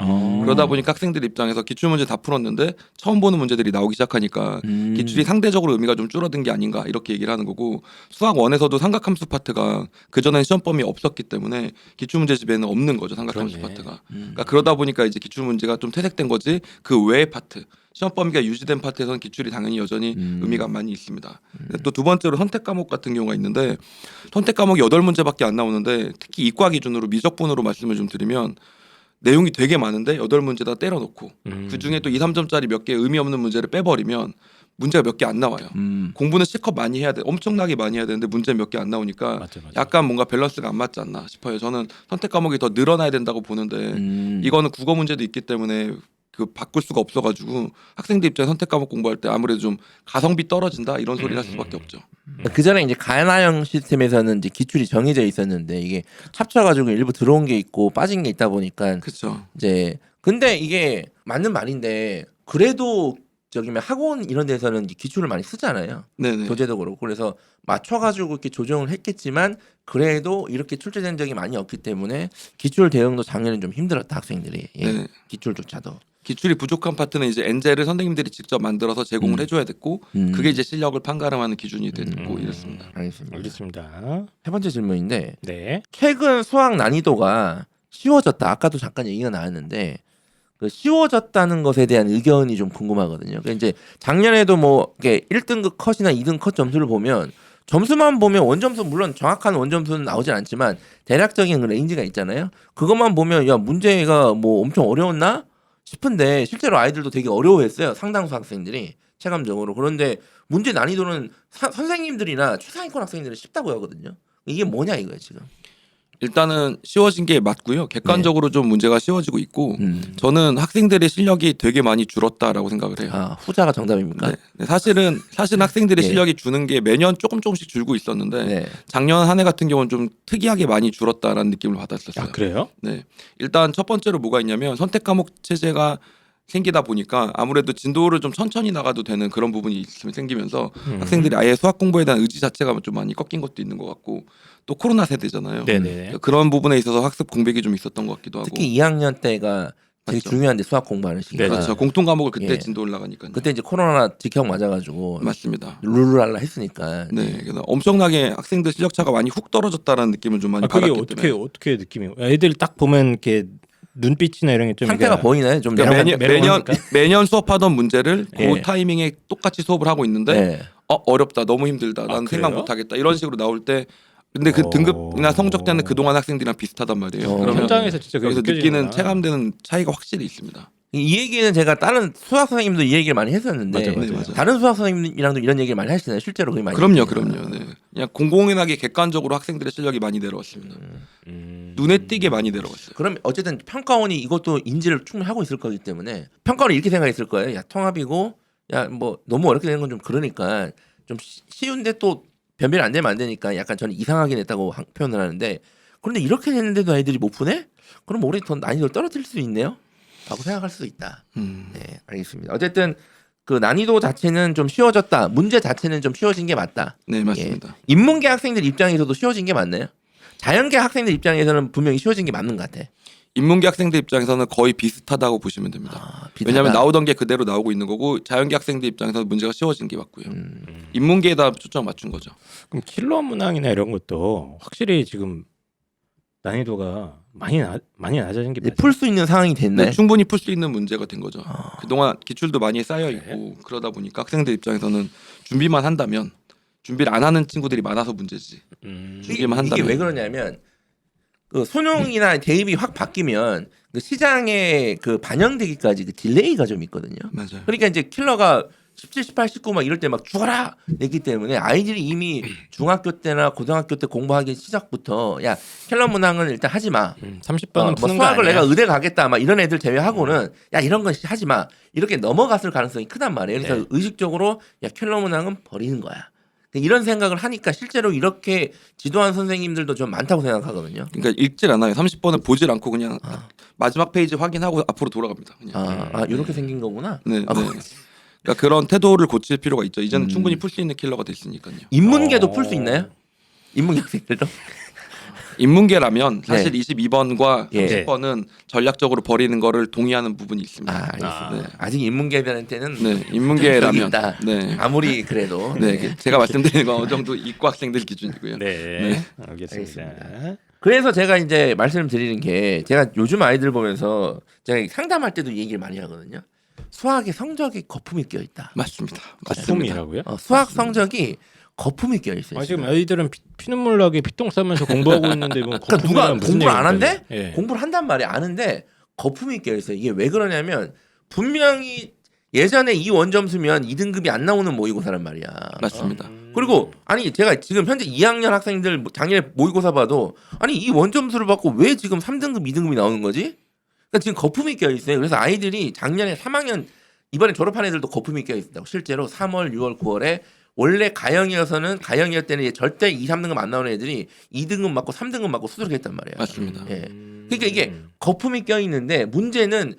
그러다 보니까 학생들 입장에서 기출 문제 다 풀었는데 처음 보는 문제들이 나오기 시작하니까 기출이 상대적으로 의미가 좀 줄어든 게 아닌가 이렇게 얘기를 하는 거고 수학 1에서도 삼각함수 파트가 그전엔 시험 범위 없었기 때문에 기출 문제집에는 없는 거죠 삼각함수 그러네. 파트가. 그러니까 그러다 보니까 이제 기출 문제가 좀 퇴색된 거지 그 외의 파트 시험 범위가 유지된 파트에서는 기출이 당연히 여전히 의미가 많이 있습니다. 또 두 번째로 선택 과목 같은 경우가 있는데 선택 과목이 8문제밖에 안 나오는데 특히 이과 기준으로 미적분으로 말씀을 좀 드리면 내용이 되게 많은데 8문제 다 때려놓고 그중에 또 2, 3점짜리 몇 개 의미 없는 문제를 빼버리면 문제가 몇 개 안 나와요. 공부는 실컷 많이 해야 돼. 엄청나게 많이 해야 되는데 문제 몇 개 안 나오니까 맞아. 약간 뭔가 밸런스가 안 맞지 않나 싶어요. 저는 선택 과목이 더 늘어나야 된다고 보는데 이거는 국어 문제도 있기 때문에 그 바꿀 수가 없어가지고 학생들 입장에 선택 과목 공부할 때 아무래도 좀 가성비 떨어진다 이런 소리를 할 수밖에 없죠. 그 전에 이제 가나형 시스템에서는 이제 기출이 정해져 있었는데 이게 합쳐가지고 일부 들어온 게 있고 빠진 게 있다 보니까 그렇죠. 이제 근데 이게 맞는 말인데 그래도 저기 뭐 학원 이런 데서는 이제 기출을 많이 쓰잖아요. 네네. 교재도 그렇고 그래서 맞춰가지고 이렇게 조정을 했겠지만 그래도 이렇게 출제된 적이 많이 없기 때문에 기출 대응도 작년에 좀 힘들었다 학생들이 네. 기출조차도. 기출이 부족한 파트는 이제 엔젤을 선생님들이 직접 만들어서 제공을 해줘야 됐고 그게 이제 실력을 판가름하는 기준이 되고 이랬습니다. 알겠습니다. 세 번째 질문인데 네. 최근 수학 난이도가 쉬워졌다. 아까도 잠깐 얘기가 나왔는데 그 쉬워졌다는 것에 대한 의견이 좀 궁금하거든요. 그러니까 이제 작년에도 뭐 이렇게 1등급 컷이나 2등 컷 점수를 보면 점수만 보면 원점수 물론 정확한 원점수는 나오진 않지만 대략적인 그 레인지가 있잖아요. 그것만 보면 야 문제가 뭐 엄청 어려웠나 싶은데 실제로 아이들도 되게 어려워했어요. 상당수 학생들이 체감적으로. 그런데 문제 난이도는 선생님들이나 최상위권 학생들은 쉽다고 하거든요. 이게 뭐냐 이거예요 지금. 일단은 쉬워진 게 맞고요. 객관적으로 좀 문제가 쉬워지고 있고 저는 학생들의 실력이 되게 많이 줄었다라고 생각을 해요. 아 후자가 정답입니까? 네. 사실은 학생들의 네. 실력이 주는 게 매년 조금씩 줄고 있었는데 네. 작년 한 해 같은 경우는 좀 특이하게 많이 줄었다라는 느낌을 받았었어요. 아 그래요? 네. 일단 첫 번째로 뭐가 있냐면 선택 과목 체제가 생기다 보니까 아무래도 진도를 좀 천천히 나가도 되는 그런 부분이 생기면서 학생들이 아예 수학 공부에 대한 의지 자체가 좀 많이 꺾인 것도 있는 것 같고 또 코로나 세대잖아요. 네네. 그런 부분에 있어서 학습 공백이 좀 있었던 것 같기도 하고. 특히 2학년 때가 되게 맞죠. 중요한데 수학 공부하는 시기가. 네, 그렇죠. 공통 과목을 그때 예. 진도 올라가니까. 그때 이제 코로나 직격 맞아가지고 맞습니다. 룰루랄라 했으니까. 네, 그래서 엄청나게 학생들 실력 차가 많이 훅 떨어졌다는 느낌을 좀 많이 아, 그게 받았기 때문에. 어떻게 느낌이? 애들 딱 보면 이렇게 눈빛이나 이런 게좀 상태가 보이나요? 좀 그러니까 약간 매년 수업하던 문제를 예. 그 타이밍에 똑같이 수업을 하고 있는데 네. 어렵다, 너무 힘들다, 아, 나는 그래요? 생각 못하겠다 이런 식으로 나올 때 근데 그 등급이나 성적 때는 그동안 학생들이랑 비슷하단 말이에요. 그러면 현장에서 진짜 그게 여기서 느끼는 느껴지는구나. 체감되는 차이가 확실히 있습니다. 이 얘기는 제가 다른 수학 선생님도 이 얘기를 많이 했었는데 맞아요. 네, 맞아요. 다른 수학 선생님이랑도 이런 얘기를 많이 하시나요? 실제로 그게 많이 그럼요, 있구나. 그럼요. 네. 그냥 공공연하게 객관적으로 학생들의 실력이 많이 내려왔습니다. 눈에 띄게 많이 내려왔어요. 그럼 어쨌든 평가원이 이것도 인지를 충분히 하고 있을 거기 때문에 평가원이 이렇게 생각했을 거예요. 야 통합이고 야 뭐 너무 어렵게 되는 건 좀 그러니까 좀 쉬운데 또 변별이 안 되면 안 되니까 약간 저는 이상하게 냈다고 표현을 하는데 그런데 이렇게 됐는데도 아이들이 못 푸네? 그럼 우리 더 난이도를 떨어뜨릴 수 있네요? 라고 생각할 수도 있다. 네, 알겠습니다. 어쨌든 그 난이도 자체는 좀 쉬워졌다. 문제 자체는 좀 쉬워진 게 맞다. 네, 맞습니다. 인문계 학생들 입장에서도 쉬워진 게 맞나요? 자연계 학생들 입장에서는 분명히 쉬워진 게 맞는 것 같아. 인문계 학생들 입장에서는 거의 비슷하다고 보시면 됩니다. 아, 왜냐하면 나오던 게 그대로 나오고 있는 거고 자연계 학생들 입장에서는 문제가 쉬워진 게 맞고요. 음. 인문계에다 초점 맞춘 거죠. 그럼 킬러 문항이나 이런 것도 확실히 지금 난이도가 많이 낮아진 게 맞아요. 풀 수 있는 상황이 됐네. 네, 충분히 풀 수 있는 문제가 된 거죠. 아. 그동안 기출도 많이 쌓여 있고 그러다 보니까 학생들 입장에서는 준비만 한다면 준비를 안 하는 친구들이 많아서 문제지. 준비만 이게 한다면 왜 그러냐면 그 소룡이나 대입이 확 바뀌면 그 시장에 그 반영되기까지 그 딜레이가 좀 있거든요. 맞아요. 그러니까 이제 킬러가 17, 18, 19 막 이럴 때 막 죽어라 냈기 때문에 아이들이 이미 중학교 때나 고등학교 때 공부하기 시작부터 야 킬러 문항은 일단 하지 마. 30번은 뭐 푸는 거 수학을 아니야? 내가 의대 가겠다 막 이런 애들 제외하고는 야 이런 건 하지 마 이렇게 넘어갔을 가능성이 크단 말이에요. 그래서 네. 의식적으로 야 킬러 문항은 버리는 거야. 이런 생각을 하니까 실제로 이렇게 지도한 선생님들도 좀 많다고 생각하거든요. 그러니까 읽질 않아요. 30번을 보질 않고 그냥 아. 마지막 페이지 확인하고 앞으로 돌아갑니다. 그냥. 이렇게 생긴 거구나. 네, 네. 아, 그러니까 그런 태도를 고칠 필요가 있죠. 이제는 음. 충분히 풀 수 있는 킬러가 됐으니까요. 인문계도 풀 수 있나요? 인문계 학생들도? 인문계라면 사실 네. 22번과 예. 30번은 전략적으로 버리는 거를 동의하는 부분이 있습니다. 알겠습니다. 네. 아직 인문계들한테는 네, 인문계라면 좀 있다. 네. 아무리 그래도 네, 제가 말씀드리는 건 어느 정도 이과 학생들 기준이고요. 네, 알겠습니다. 그래서 제가 이제 말씀을 드리는 게 제가 요즘 아이들 보면서 제가 상담할 때도 이 얘기를 많이 하거든요. 수학에 성적이 거품이 껴 있다. 맞습니다. 거품이라고요? 수학 성적이 거품이 껴 있어요. 아, 지금 아이들은 피눈물 나게 피똥 싸면서 공부하고 있는데 뭐 그러니까 누가 거품이란 무슨 공부를 안 얘기입니까? 한대? 예. 공부를 한단 말이야. 아는데 거품이 껴 있어요. 이게 왜 그러냐면 분명히 예전에 이 원점수면 2등급이 안 나오는 모의고사란 말이야. 맞습니다. 그리고 아니 제가 지금 현재 2학년 학생들 작년에 모의고사 봐도 아니 이 원점수를 받고 왜 지금 3등급, 2등급이 나오는 거지? 그러니까 지금 거품이 껴 있어요. 그래서 아이들이 작년에 3학년 이번에 졸업한 애들도 거품이 껴 있다고. 실제로 3월, 6월, 9월에 원래 가형이어서는 가형이었 때는 절대 2, 3등급 안 나오는 애들이 2등급 맞고 3등급 맞고 수두룩했단 말이에요. 맞습니다. 예. 그러니까 이게 거품이 껴 있는데 문제는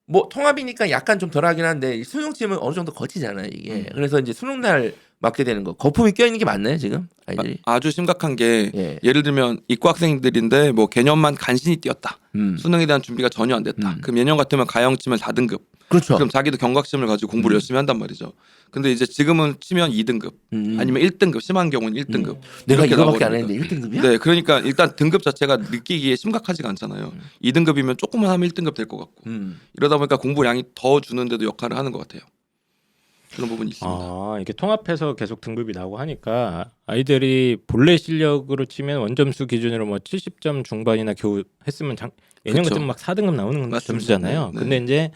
뭐 통합이니까 약간 좀 덜하긴 한데 수능 치면 어느 정도 거치잖아요 이게. 그래서 이제 수능 날 맞게 되는 거. 거품이 껴 있는 게 맞나요 지금 아이들이? 아주 심각한 게 예. 예를 들면 이과 학생들인데 뭐 개념만 간신히 띄었다. 음. 수능에 대한 준비가 전혀 안 됐다. 그럼 예년 같으면 가형 치면 4등급. 그렇죠. 그럼 자기도 경각심을 가지고 공부를 열심히 한단 말이죠. 근데 이제 지금은 치면 2등급 아니면 1등급 심한 경우는 1등급. 내가 이렇게 이거밖에 안 나와버립니다. 했는데 1등급이야? 네, 그러니까 일단 등급 자체가 느끼기에 심각하지가 않잖아요. 2등급이면 조금만 하면 1등급 될 것 같고 이러다 보니까 공부량이 더 주는데도 역할을 하는 것 같아요. 그런 부분이 있습니다. 아, 이게 통합해서 계속 등급이 나오고 하니까 아이들이 본래 실력으로 치면 원점수 기준으로 뭐 70점 중반이나 겨우 했으면 예년 그쵸. 같으면 막 4등급 나오는 맞습니다. 점수잖아요. 네. 근데 이제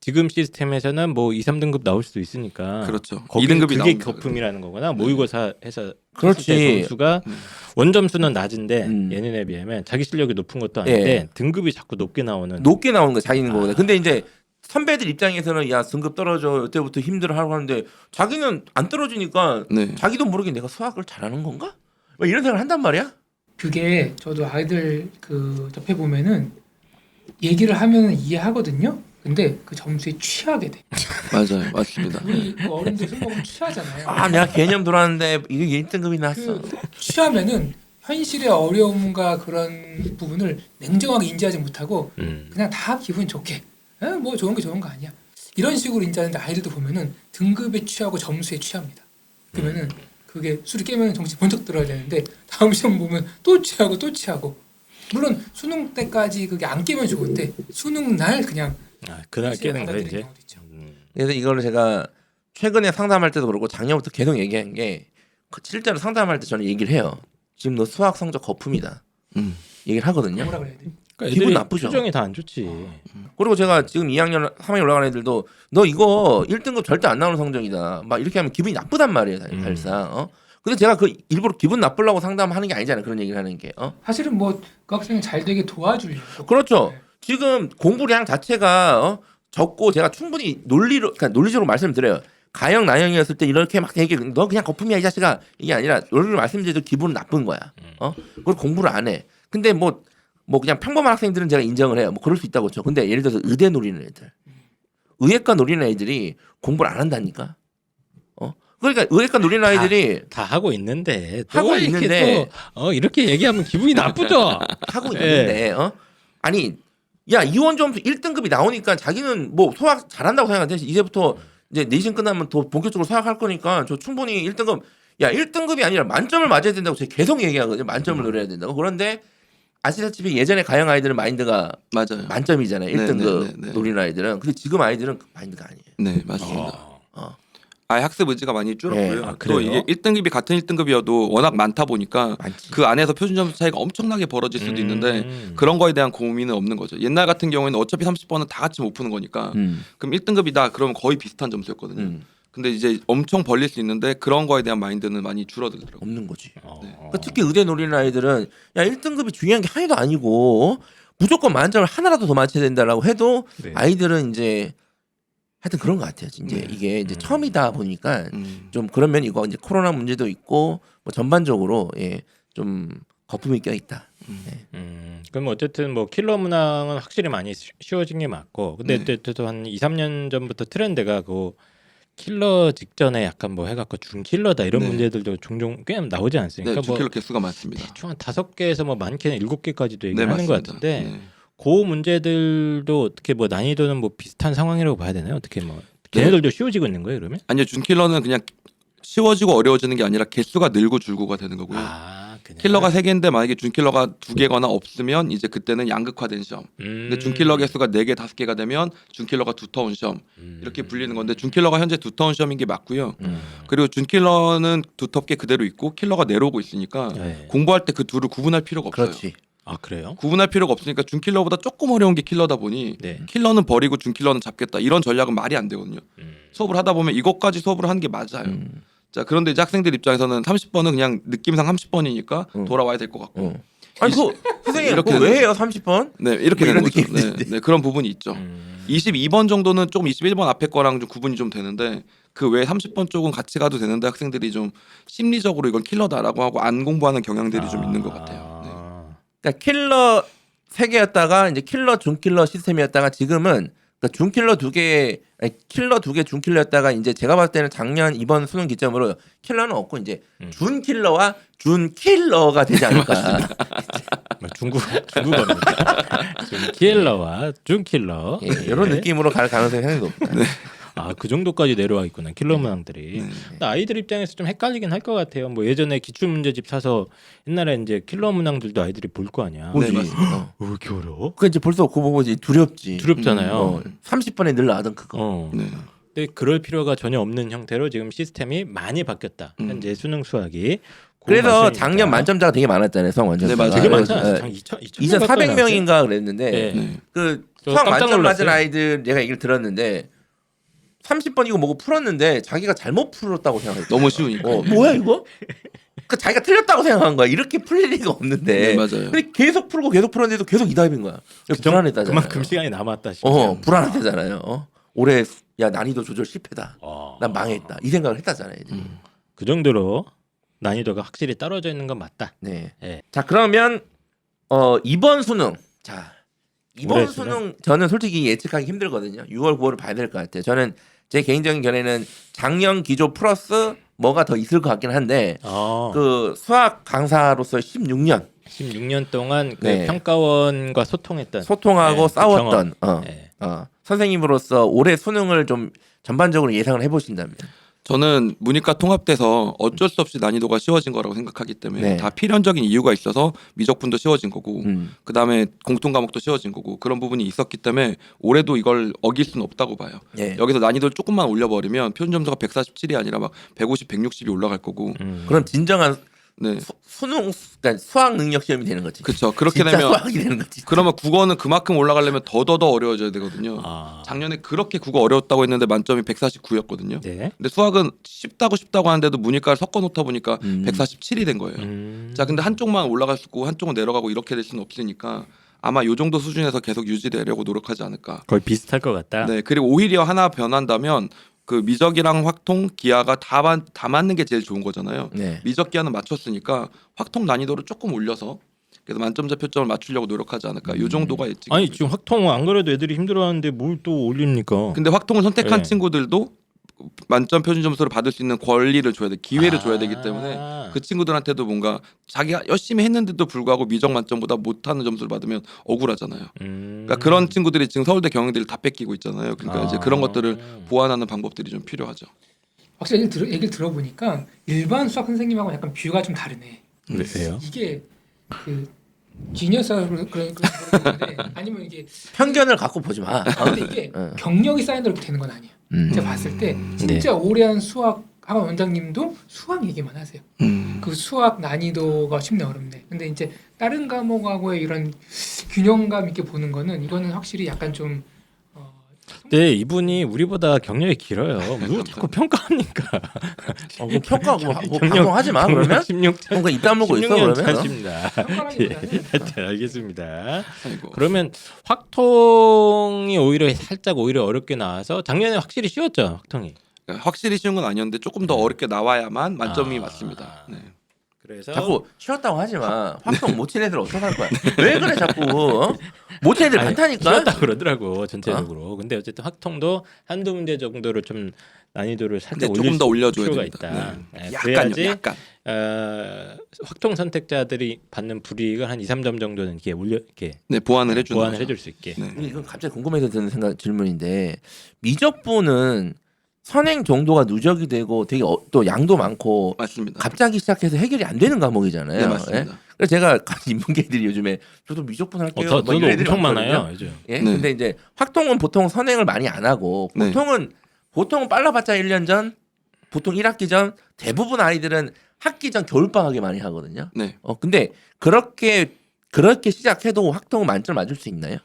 지금 시스템에서는 뭐 2, 3등급 나올 수도 있으니까 그렇죠. 거기 2등급이 그게 나옵니다. 거품이라는 거구나. 모의고사 해서 그렇지. 했을 때 점수가 원점수는 낮은데 음. 예년에 비하면 자기 실력이 높은 것도 아닌데 예. 등급이 자꾸 높게 나오는. 높게 나오는 거 자기는 거거든. 근데 이제 선배들 입장에서는 야 등급 떨어져 이때부터 힘들어하고 하는데 자기는 안 떨어지니까 네. 자기도 모르게 내가 수학을 잘하는 건가? 뭐 이런 생각을 한단 말이야. 그게 저도 아이들 그 접해 보면은 얘기를 하면 이해하거든요. 근데 그 점수에 취하게 돼. 맞아요, 맞습니다. 우리 그 어른들 술 먹으면 취하잖아요. 아 내가 개념 돌았는데 이게 1등급이 났어. 그 취하면은 현실의 어려움과 그런 부분을 냉정하게 인지하지 못하고 그냥 다 기분 좋게 뭐 좋은 게 좋은 거 아니야. 이런 식으로 인지하는데 아이들도 보면은 등급에 취하고 점수에 취합니다. 그러면은 그게 술이 깨면 정신 번쩍 들어야 되는데 다음 시험 보면 또 취하고 또 취하고. 물론 수능 때까지 그게 안 깨면 좋은데 수능 날 그냥 그날 깨는 거예요 받아들이는 이제. 경우도 있죠. 그래서 이거를 제가 최근에 상담할 때도 그렇고 작년부터 계속 얘기한 게 실제로 상담할 때 저는 얘기를 해요. 지금 너 수학 성적 거품이다. 얘기를 하거든요. 뭐라 그래야 돼? 그러니까 기분 애들이 나쁘죠. 표정이 다 안 좋지. 그리고 제가 지금 2학년, 3학년 올라가는 애들도 너 이거 1등급 절대 안 나오는 성적이다. 막 이렇게 하면 기분이 나쁘단 말이에요, 사실상. 근데 제가 그 일부러 기분 나쁘려고 상담하는 게 아니잖아요. 그런 얘기를 하는 게. 사실은 뭐 그 학생이 잘 되게 도와주려고. 그렇죠. 네. 지금 공부량 자체가 적고 제가 충분히 그러니까 논리적으로 말씀드려요. 가형 나형이었을 때 이렇게 막 얘기 너 그냥 거품이야 이 자식아 이게 아니라 논리를 말씀드려도 기분은 나쁜 거야. 그걸 공부를 안 해. 근데 뭐 그냥 평범한 학생들은 제가 인정을 해요. 뭐 그럴 수 있다고 쳐. 근데 예를 들어서 의대 노리는 애들, 의예과 노리는 애들이 공부를 안 한다니까. 그러니까 의예과 노리는 아이들이 다 하고 있는데 하고 이렇게 있는데 또, 이렇게 얘기하면 기분이 나쁘죠. 하고 있는데 아니 야 이원 점수 1등급이 나오니까 자기는 뭐 수학 잘한다고 생각하는데 이제부터 이제 내신 끝나면 더 본격적으로 수학할 거니까 저 충분히 1등급 야 1등급이 아니라 만점을 맞아야 된다고 제가 계속 얘기하거든요. 만점을 노려야 된다고. 그런데 아시다시피 예전에 가형 아이들은 마인드가 맞아요. 만점이잖아요. 1등급 네. 노리는 아이들은. 근데 지금 아이들은 그 마인드가 아니에요. 네, 맞습니다. 어. 아예 학습 의지가 많이 줄었고요. 네. 그래요? 또 이게 1등급이 같은 1등급이어도 워낙 많다 보니까 많지. 그 안에서 표준 점수 차이가 엄청나게 벌어질 수도 있는데 그런 거에 대한 고민은 없는 거죠. 옛날 같은 경우에는 어차피 30번은 다 같이 못 푸는 거니까 그럼 1등급이다 그러면 거의 비슷한 점수였거든요. 근데 이제 엄청 벌릴 수 있는데 그런 거에 대한 마인드는 많이 줄어들더라고요. 없는 거지. 네. 그러니까 특히 의대 노리는 아이들은 야 1등급이 중요한 게 하나도 아니고 무조건 만점을 하나라도 더 맞춰야 된다라고 해도 네. 아이들은 이제 하여튼 그런 것 같아요. 이제 이게 이제 처음이다 보니까 좀 그런 면이 있고 이제 코로나 문제도 있고 뭐 전반적으로 좀 거품이 껴 있다. 그럼 어쨌든 뭐 킬러 문항은 확실히 많이 쉬워진 게 맞고 근데 네. 또 한 2, 3년 전부터 트렌드가 그 킬러 직전에 약간 뭐 해갖고 준킬러다 이런 네. 문제들도 종종 꽤 나오지 않습니까? 네, 뭐 주킬러 개수가 많습니다. 대충 한 5개에서 뭐 많게는 7개까지도 네, 얘기하는 것 맞습니다. 같은데 네. 그 문제들도 어떻게 뭐 난이도는 뭐 비슷한 상황이라고 봐야 되나요? 어떻게 뭐 걔네들도 쉬워지고 있는 거예요 그러면? 아니요, 준킬러는 그냥 쉬워지고 어려워지는 게 아니라 개수가 늘고 줄고가 되는 거고요. 그냥 킬러가 3개인데 만약에 준킬러가 2개거나 없으면 이제 그때는 양극화된 시험. 근데 준킬러 개수가 4개, 5개가 되면 준킬러가 두터운 시험. 이렇게 불리는 건데 준킬러가 현재 두터운 시험인 게 맞고요. 그리고 준킬러는 두텁게 그대로 있고 킬러가 내려오고 있으니까 네. 공부할 때 그 둘을 구분할 필요가 없어요. 그렇지. 그래요? 구분할 필요가 없으니까 준킬러보다 조금 어려운 게 킬러다 보니 네. 킬러는 버리고 준킬러는 잡겠다. 이런 전략은 말이 안 되거든요. 수업을 하다 보면 이것까지 수업을 하는 게 맞아요. 자, 그런데 이제 학생들 입장에서는 30번은 그냥 느낌상 30번이니까 돌아와야 될 것 같고. 아니 그 선생님 이렇게 그거 왜 해요 30번? 네, 이렇게 뭐 되는 이런 거죠. 느낌인데. 네, 그런 부분이 있죠. 22번 정도는 조금 21번 앞에 거랑 좀 구분이 좀 되는데 그 외 30번 쪽은 같이 가도 되는데 학생들이 좀 심리적으로 이건 킬러다라고 하고 안 공부하는 경향들이 좀 있는 것 같아요. 네. 그러니까 킬러 3개였다가 이제 킬러 준킬러 시스템이었다가 지금은 그러니까 준킬러 2개 킬러 2개 준킬러였다가 이제 제가 봤을 때는 작년 이번 수능 기점으로 킬러는 없고 이제 준킬러와 준킬러가 되지 않을까. 뭐 중국어입니까? 킬러와 준킬러 이런 느낌으로 갈 가능성이 상당히 높다. 그 정도까지 내려와 있구나 킬러 문항들이. 근데 아이들 입장에서 좀 헷갈리긴 할 것 같아요. 뭐 예전에 기출 문제집 사서 옛날에 이제 킬러 문항들도 아이들이 볼 거 아니야. 보지. 맞습니다. 왜 이렇게 어려워? 그 이제 벌써 그거 보고 이제 두렵지. 두렵잖아요. 30번에 늘 나왔던 그거. 네. 근데 그럴 필요가 전혀 없는 형태로 지금 시스템이 많이 바뀌었다. 현재 수능 수학이. 그래서 작년 만점자가 되게 많았잖아요. 수학 만점자. 네, 맞아요. 되게 네. 많잖아요. 2,400명인가 그랬는데 네. 그 저 수학 깜짝 만점 맞은 놀랐어요. 아이들 내가 얘기를 들었는데 30번 이거 뭐고 풀었는데 자기가 잘못 풀었다고 생각했어. 너무 쉬우니까. 뭐야 이거? 그 자기가 틀렸다고 생각한 거야. 이렇게 풀릴 리가 없는데. 네, 맞아요. 근데 계속 풀고 계속 풀었는데도 계속 이답인 거야. 불안했다잖아요. 그만큼 시간이 남았다 싶어요. 불안했다잖아요. 올해 야 난이도 조절 실패다. 난 망했다. 이 생각을 했다잖아요. 그 정도로 난이도가 확실히 떨어져 있는 건 맞다. 네. 네. 자 그러면 이번 수능 자 이번 올해 수능 저는 솔직히 예측하기 힘들거든요. 6월 9월을 봐야 될 것 같아요. 저는 제 개인적인 견해는 작년 기조 플러스 뭐가 더 있을 것 같긴 한데 그 수학 강사로서 16년 동안 그 네. 평가원과 소통했던 소통하고 네, 그 싸웠던 경험. 네. 선생님으로서 올해 수능을 좀 전반적으로 예상을 해보신다면. 저는 문이과 통합돼서 어쩔 수 없이 난이도가 쉬워진 거라고 생각하기 때문에 네. 다 필연적인 이유가 있어서 미적분도 쉬워진 거고 그 다음에 공통 과목도 쉬워진 거고 그런 부분이 있었기 때문에 올해도 이걸 어길 수는 없다고 봐요. 예. 여기서 난이도를 조금만 올려버리면 표준 점수가 147이 아니라 막 150, 160이 올라갈 거고. 그럼 진정한 네, 수능, 그러니까 수학 능력 시험이 되는 거지. 그렇죠. 그렇게 진짜 되면 수학이 되는 거지. 그러면 국어는 그만큼 올라가려면 더 어려워져야 되거든요. 아. 작년에 그렇게 국어 어려웠다고 했는데 만점이 149였거든요. 네. 근데 수학은 쉽다고 하는데도 문이과를 섞어 놓다 보니까 음. 147이 된 거예요. 자, 근데 한쪽만 올라갈 수 있고 한쪽은 내려가고 이렇게 될 수는 없으니까 아마 요 정도 수준에서 계속 유지되려고 노력하지 않을까. 거의 비슷할 것 같다. 네, 그리고 오히려 하나 변한다면 그 미적이랑 확통, 기하가 다 맞는 게 제일 좋은 거잖아요. 네. 미적 기하는 맞췄으니까 확통 난이도를 조금 올려서 그래서 만점자 표점을 맞추려고 노력하지 않을까. 요 정도가 예측. 아니 지금 확통 안 그래도 애들이 힘들어하는데 뭘 또 올립니까? 근데 확통을 선택한 네. 친구들도 만점 표준 점수를 받을 수 있는 권리를 줘야 돼, 기회를 줘야 되기 때문에 아. 그 친구들한테도 뭔가 자기가 열심히 했는데도 불구하고 미적 만점보다 못하는 점수를 받으면 억울하잖아요. 그러니까 그런 친구들이 지금 서울대 경영대를 다 뺏기고 있잖아요. 그러니까 이제 그런 것들을 보완하는 방법들이 좀 필요하죠. 확실히 얘기를 들어보니까 일반 수학 선생님하고 약간 뷰가 좀 다르네. 왜요? 이게 그 지니어스라고 그러는데 아니면 이게 편견을 갖고 보지 마. 근데 이게 어. 경력이 쌓인다고 이렇게 되는 건 아니에요. 제가 봤을 때 네. 진짜 오래 한 수학 학원 원장님도 수학 얘기만 하세요. 그 수학 난이도가 쉽네 어렵네. 근데 이제 다른 과목하고의 이런 균형감 있게 보는 거는 이거는 확실히 약간 좀 네, 이분이 우리보다 경력이 길어요. 뭘 자꾸 평가합니까? 뭐 평가 뭐 경력- 방송하지 마 그러면. 16년 뭔가 입 다물고 있어 16년 그러면. 차십니다. 평가라기보다는 네, 알겠습니다. 아이고. 그러면 확통이 오히려 살짝 오히려 어렵게 나와서 작년에 확실히 쉬웠죠, 확통이. 확실히 쉬운 건 아니었는데 조금 더 어렵게 나와야만 만점이 아. 맞습니다. 네. 그래서 자꾸 쉬었다고 하지 마. 확통 못 친 애들 어떡할 거야? 왜 그래 자꾸? 어? 못 친 애들 아니, 많다니까. 쉬웠다 그러더라고 전체적으로. 근데 어쨌든 확통도 한두 문제 정도를 좀 난이도를 살짝 근데 올릴 조금 더 수- 올려줘야 필요가 됩니다. 있다. 네. 네, 약간요, 그래야지 약간. 확통 선택자들이 받는 불이익을 한 2, 3점 정도는 이렇게 이렇게 네, 보완을 해주는 보완을 거죠. 해줄 수 있게. 네. 이건 갑자기 궁금해서 드는 질문인데 미적분은 선행 정도가 누적이 되고 되게 또 양도 많고 맞습니다. 갑자기 시작해서 해결이 안 되는 과목이잖아요. 네, 예? 맞습니다. 그래서 제가 인문계들이 요즘에 저도 미적분 할게요. 막 저도 이런 애들이 엄청 많거든요. 많아요. 요즘. 예? 네. 근데 이제 확통은 보통 선행을 많이 안 하고 네. 보통은 빨라봤자 1년 전, 보통 1학기 전 대부분 아이들은 학기 전 겨울방학에 많이 하거든요. 네. 근데 그렇게 시작해도 확통은 만점 맞을 수 있나요?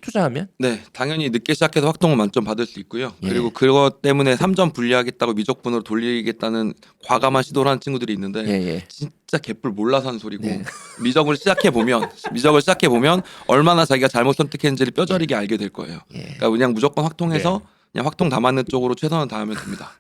투자하면? 네, 당연히 늦게 시작해서 확통은 만점 받을 수 있고요. 예. 그리고 그것 때문에 3점 분리하겠다고 미적분으로 돌리겠다는 과감한 시도를 하는 친구들이 있는데 예. 진짜 개뿔 몰라서 하는 소리고 네. 미적을 시작해 보면 얼마나 자기가 잘못 선택했는지를 뼈저리게 알게 될 거예요. 예. 그러니까 그냥 무조건 확통해서 그냥 확통 다 맞는 쪽으로 최선을 다하면 됩니다.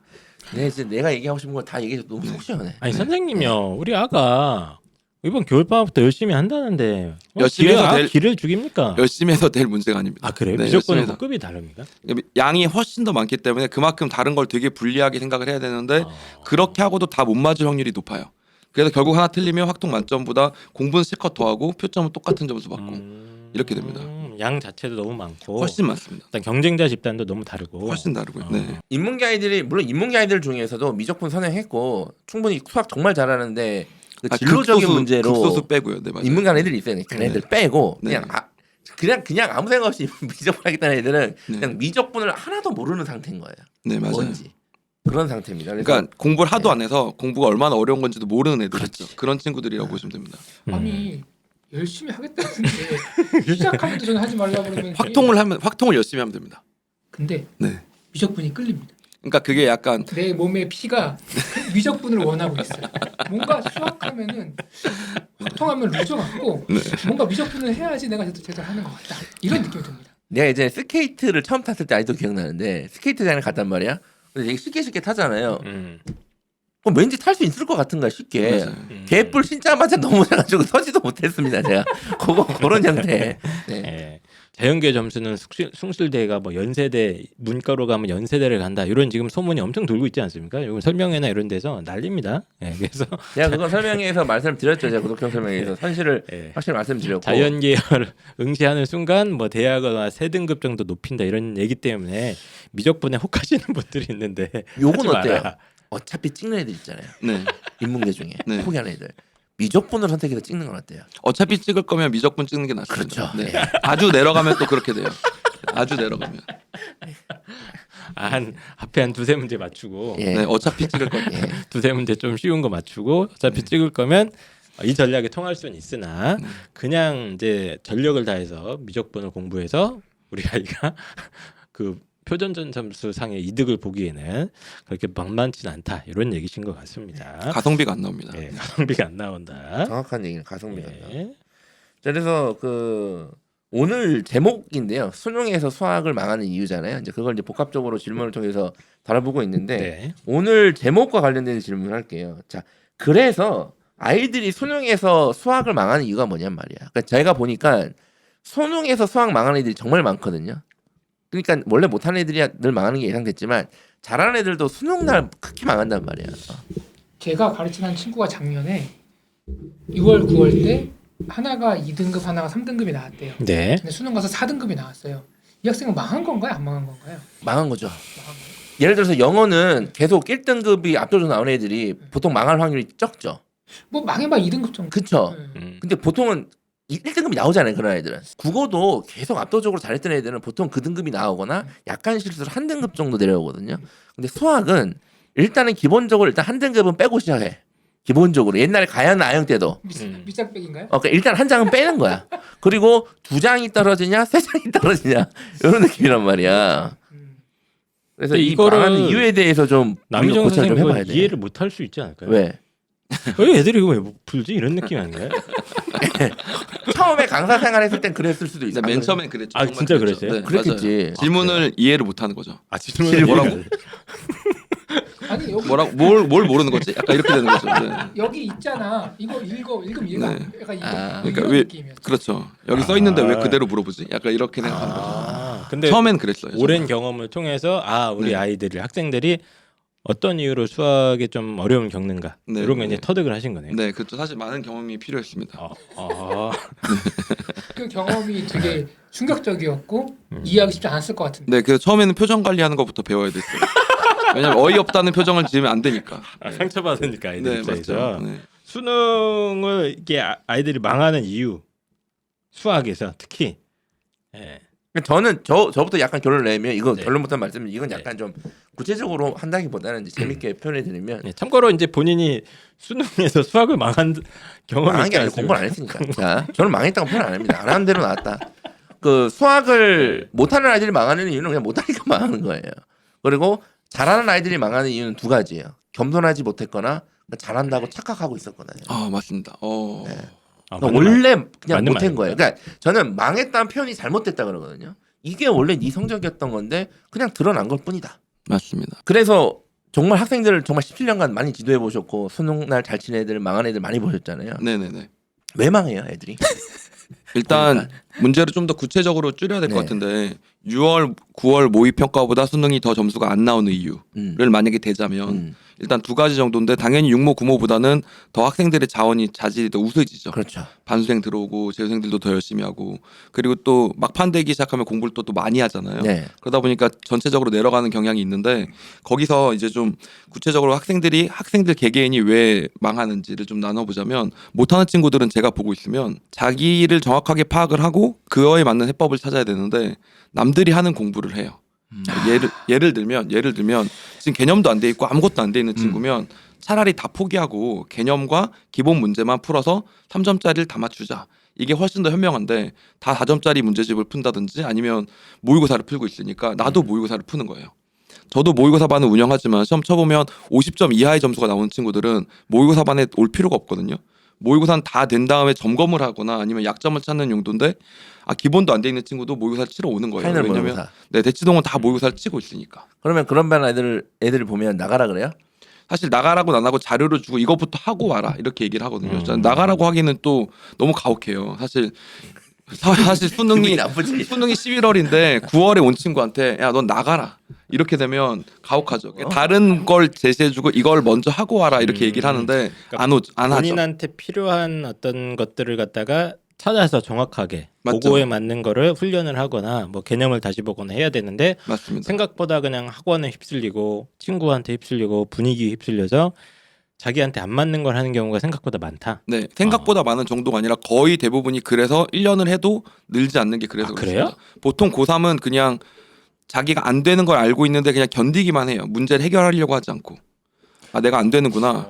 네, 이제 내가 얘기하고 싶은 걸 다 얘기해서 너무 속 시원해. 아니 선생님이요, 우리 아가 이번 겨울방학부터 열심히 한다는데 열심히 해서 길을 죽입니까? 열심히 해서 될 문제가 아닙니다. 아 그래요? 네, 미적분은 열심히 해서. 급이 다릅니까? 양이 훨씬 더 많기 때문에 그만큼 다른 걸 되게 불리하게 생각을 해야 되는데 아. 그렇게 하고도 다 못 맞을 확률이 높아요. 그래서 결국 하나 틀리면 확통 만점보다 공부는 실컷 더 하고 표점은 똑같은 점수 받고 이렇게 됩니다. 양 자체도 너무 많고 훨씬 많습니다. 일단 경쟁자 집단도 너무 다르고 훨씬 다르고요. 네. 인문계 아이들이 물론 인문계 아이들 중에서도 미적분 선행했고 충분히 수학 정말 잘하는데 그 진로적인 문제로 극소수 빼고요. 네, 맞아요. 인문계 애들이 있어요. 그 애들 빼고 네. 그냥 아무 생각 없이 미적분 하겠다는 애들은 네. 그냥 미적분을 하나도 모르는 상태인 거예요. 네, 맞아요. 뭔지 그런 상태입니다. 그래서 그러니까 공부를 하도 네. 안 해서 공부가 얼마나 어려운 건지도 모르는 애들 있죠. 그런 친구들이라고 보시면 됩니다. 아니 열심히 하겠다는데 시작하면도 저는 하지 말라 그러면 확통을 열심히 하면 됩니다. 근데 네. 미적분이 끌립니다. 그러니까 그게 약간 내 몸의 피가 그 미적분을 원하고 있어요. 뭔가 수학하면은 확통하면 루저 같고 뭔가 미적분을 해야지 내가 제대로 하는 것 같다. 이런 느낌이 듭니다. 내가 이제 스케이트를 처음 탔을 때 아직도 기억나는데 스케이트장에 갔단 말이야. 근데 되게 쉽게 타잖아요. 그럼 왠지 탈 수 있을 것 같은 거야 쉽게. 맞아요. 개뿔 신자마자 넘어져가지고 서지도 못했습니다 제가. 그런 형태. 네. 예. 자연계 점수는 숭실대가 뭐 연세대 문과로 가면 연세대를 간다 이런 지금 소문이 엄청 돌고 있지 않습니까? 요즘 설명회나 이런 데서 난립니다. 예, 그래서 제가 그거 설명회에서 말씀드렸죠. 제가 구독형 설명회에서 사실을 예, 확실히 말씀드렸고 자연계열 응시하는 순간 뭐 대학을 세 등급 정도 높인다 이런 얘기 때문에 미적분에 혹하시는 분들이 있는데 요건 하지 어때요? 마라. 어차피 찍는 애들 있잖아요. 네. 인문계 중에 네. 포기하는 애들 미적분을 선택해서 찍는 건 어때요? 어차피 찍을 거면 미적분 찍는 게 낫습니다. 그렇죠. 네. 아주 내려가면 또 그렇게 돼요. 아주 내려가면. 한 앞에 한 두세 문제 맞추고 예. 네, 어차피 찍을 거. 예. 두세 문제 좀 쉬운 거 맞추고 어차피 찍을 거면 이 전략에 통할 수는 있으나 그냥 이제 전력을 다해서 미적분을 공부해서 우리 아이가 그 표전전 점수 상의 이득을 보기에는 그렇게 만만치는 않다 이런 얘기신 것 같습니다. 가성비가 안 나옵니다. 예, 가성비가 안 나온다. 정확한 얘기는 가성비가. 예. 자, 그래서 그 오늘 제목인데요. 수능에서 수학을 망하는 이유잖아요. 이제 그걸 이제 복합적으로 질문을 통해서 다뤄보고 있는데 네. 오늘 제목과 관련된 질문을 할게요. 자, 그래서 아이들이 수능에서 수학을 망하는 이유가 뭐냔 말이야. 그러니까 제가 보니까 수능에서 수학 망하는 애들이 정말 많거든요. 그러니까 원래 못하는 애들이 늘 망하는 게 예상됐지만 잘하는 애들도 수능 날 크게 망한단 말이야. 제가 가르치는 친구가 작년에 6월 9월 때 하나가 2등급 하나가 3등급이 나왔대요. 네. 근데 수능 가서 4등급이 나왔어요. 이 학생은 망한 건가요? 안 망한 건가요? 망한 거죠. 망한 거예요. 예를 들어서 영어는 계속 1등급이 압도적으로 나오는 애들이 보통 망할 확률이 적죠. 뭐 망해봐 2등급 정도. 그쵸? 네. 근데 보통은 1등급이 나오잖아요. 그런 애들은. 국어도 계속 압도적으로 잘했던 애들은 보통 그 등급이 나오거나 약간 실수로 한 등급 정도 내려오거든요. 근데 수학은 일단은 기본적으로 일단 한 등급은 빼고 시작해. 기본적으로 옛날에 가연 아영 때도 밑장빼기인가요? 그러니까 일단 한 장은 빼는 거야. 그리고 두 장이 떨어지냐 세 장이 떨어지냐 이런 느낌이란 말이야. 그래서 근데 이 이거를 망하는 이유에 대해서 좀 우리가 남희정 고찰 좀 선생님 해봐야 돼. 이해를 못 할 수 있지 않을까요? 왜? 왜 애들이 이거 왜 풀지 이런 느낌 아닌가요? 처음에 강사 생활했을 땐 그랬을 수도 있어. 맨 처음엔 그랬죠. 아, 정말 진짜 그랬죠. 그랬어요? 네, 그랬겠지. 맞아요. 질문을 이해를 못하는 거죠. 아 질문을 뭐라고? 아니 여기 뭐라고 뭘 모르는 거지? 약간 이렇게 되는 거죠. 네. 여기 있잖아. 이거 읽으면 이해가 네. 안 돼. 약간 이거 그러니까 이런 왜- 느낌이었죠. 그렇죠. 여기 써 있는데 아. 왜 그대로 물어보지? 약간 이렇게 생각하는 거죠. 아, 근데 처음엔 그랬어요. 오랜 정말. 경험을 통해서 아 우리 네. 아이들이 학생들이 어떤 이유로 수학에 좀 어려움을 겪는가 네, 이런 거 이제 네. 터득을 하신 거네요. 네, 그렇죠. 사실 많은 경험이 필요했습니다. 그 경험이 되게 충격적이었고 이해하기 쉽지 않았을 것 같은데. 네, 그래서 처음에는 표정 관리하는 것부터 배워야 됐어요. 왜냐면 어이없다는 표정을 지으면 안 되니까. 아, 상처받으니까 아이들 네, 입장에서 맞죠. 네. 수능을 이게 아이들이 망하는 이유 수학에서 특히 예. 저는 저부터 약간 결론을 내면 이거 네. 결론부터 말씀드리면 이건 약간 좀 구체적으로 한다기보다는 이제 재밌게 표현해 드리면 예, 참고로 이제 본인이 수능에서 수학을 망한 경험이 망한 있지 게 아니고 않습니까? 공부를 안 했으니까. 자, 저는 망했다고 표현 안 합니다. 안 하는 대로 나왔다. 그 수학을 못하는 아이들이 망하는 이유는 그냥 못하니까 망하는 거예요. 그리고 잘하는 아이들이 망하는 이유는 두 가지예요. 겸손하지 못했거나 잘한다고 착각하고 있었거든요. 아, 맞습니다. 네. 아, 그러니까 맞는 원래 말- 그냥 맞는 못한 말입니다. 거예요. 그러니까 저는 망했다는 표현이 잘못됐다 그러거든요. 이게 원래 네 성적이었던 건데 그냥 드러난 걸 뿐이다. 맞습니다. 그래서 정말 학생들을 정말 17년간 많이 지도해 보셨고 수능 날 잘 치는 애들 망한 애들 많이 보셨잖아요. 네네네. 왜 망해요, 애들이? 일단 문제를 좀 더 구체적으로 줄여야 될 것 네. 같은데 6월, 9월 모의 평가보다 수능이 더 점수가 안 나오는 이유를 만약에 대자면 일단 두 가지 정도인데 당연히 육모, 구모보다는 더 학생들의 자원이 자질이 더 우수해지죠. 그렇죠. 반수생 들어오고 재수생들도 더 열심히 하고 그리고 또 막판 되기 시작하면 공부를 또 많이 하잖아요. 네. 그러다 보니까 전체적으로 내려가는 경향이 있는데 거기서 이제 좀 구체적으로 학생들 개개인이 왜 망하는지를 좀 나눠보자면 못하는 친구들은 제가 보고 있으면 자기를 정확하게 파악을 하고 그거에 맞는 해법을 찾아야 되는데 남들이 하는 공부를 해요. 예를 들면 지금 개념도 안 돼 있고 아무것도 안 돼 있는 친구면 차라리 다 포기하고 개념과 기본 문제만 풀어서 3점짜리를 다 맞추자. 이게 훨씬 더 현명한데 다 4점짜리 문제집을 푼다든지 아니면 모의고사를 풀고 있으니까 나도 모의고사를 푸는 거예요. 저도 모의고사 반을 운영하지만 시험 쳐보면 50점 이하의 점수가 나오는 친구들은 모의고사 반에 올 필요가 없거든요. 모의고사는 다 된 다음에 점검을 하거나 아니면 약점을 찾는 용도인데 기본도 안 돼 있는 친구도 모의고사를 치러 오는 거예요. 파이널 왜냐면 모의고사. 네, 대치동은 다 모의고사를 치고 있으니까. 그러면 그런 반 애들을 보면 나가라 그래요? 사실 나가라고 안 하고 자료를 주고 이것부터 하고 와라 이렇게 얘기를 하거든요. 나가라고 하기는 또 너무 가혹해요. 사실 사실 수능이 기분이 나쁘지. 수능이 11월인데 9월에 온 친구한테 야 넌 나가라 이렇게 되면 가혹하죠. 다른 걸 제시해주고 이걸 먼저 하고 와라 이렇게 얘기를 하는데 그러니까 안 하죠. 본인한테 필요한 어떤 것들을 갖다가 찾아서 정확하게 맞죠. 그거에 맞는 거를 훈련을 하거나 뭐 개념을 다시 보거나 해야 되는데 맞습니다. 생각보다 그냥 학원에 휩쓸리고 친구한테 휩쓸리고 분위기에 휩쓸려서 자기한테 안 맞는 걸 하는 경우가 생각보다 많다. 네, 생각보다 많은 정도가 아니라 거의 대부분이 그래서 1년을 해도 늘지 않는 게 그래서 아, 그래요? 그렇습니다. 보통 고3은 그냥 자기가 안 되는 걸 알고 있는데 그냥 견디기만 해요. 문제를 해결하려고 하지 않고. 아, 내가 안 되는구나.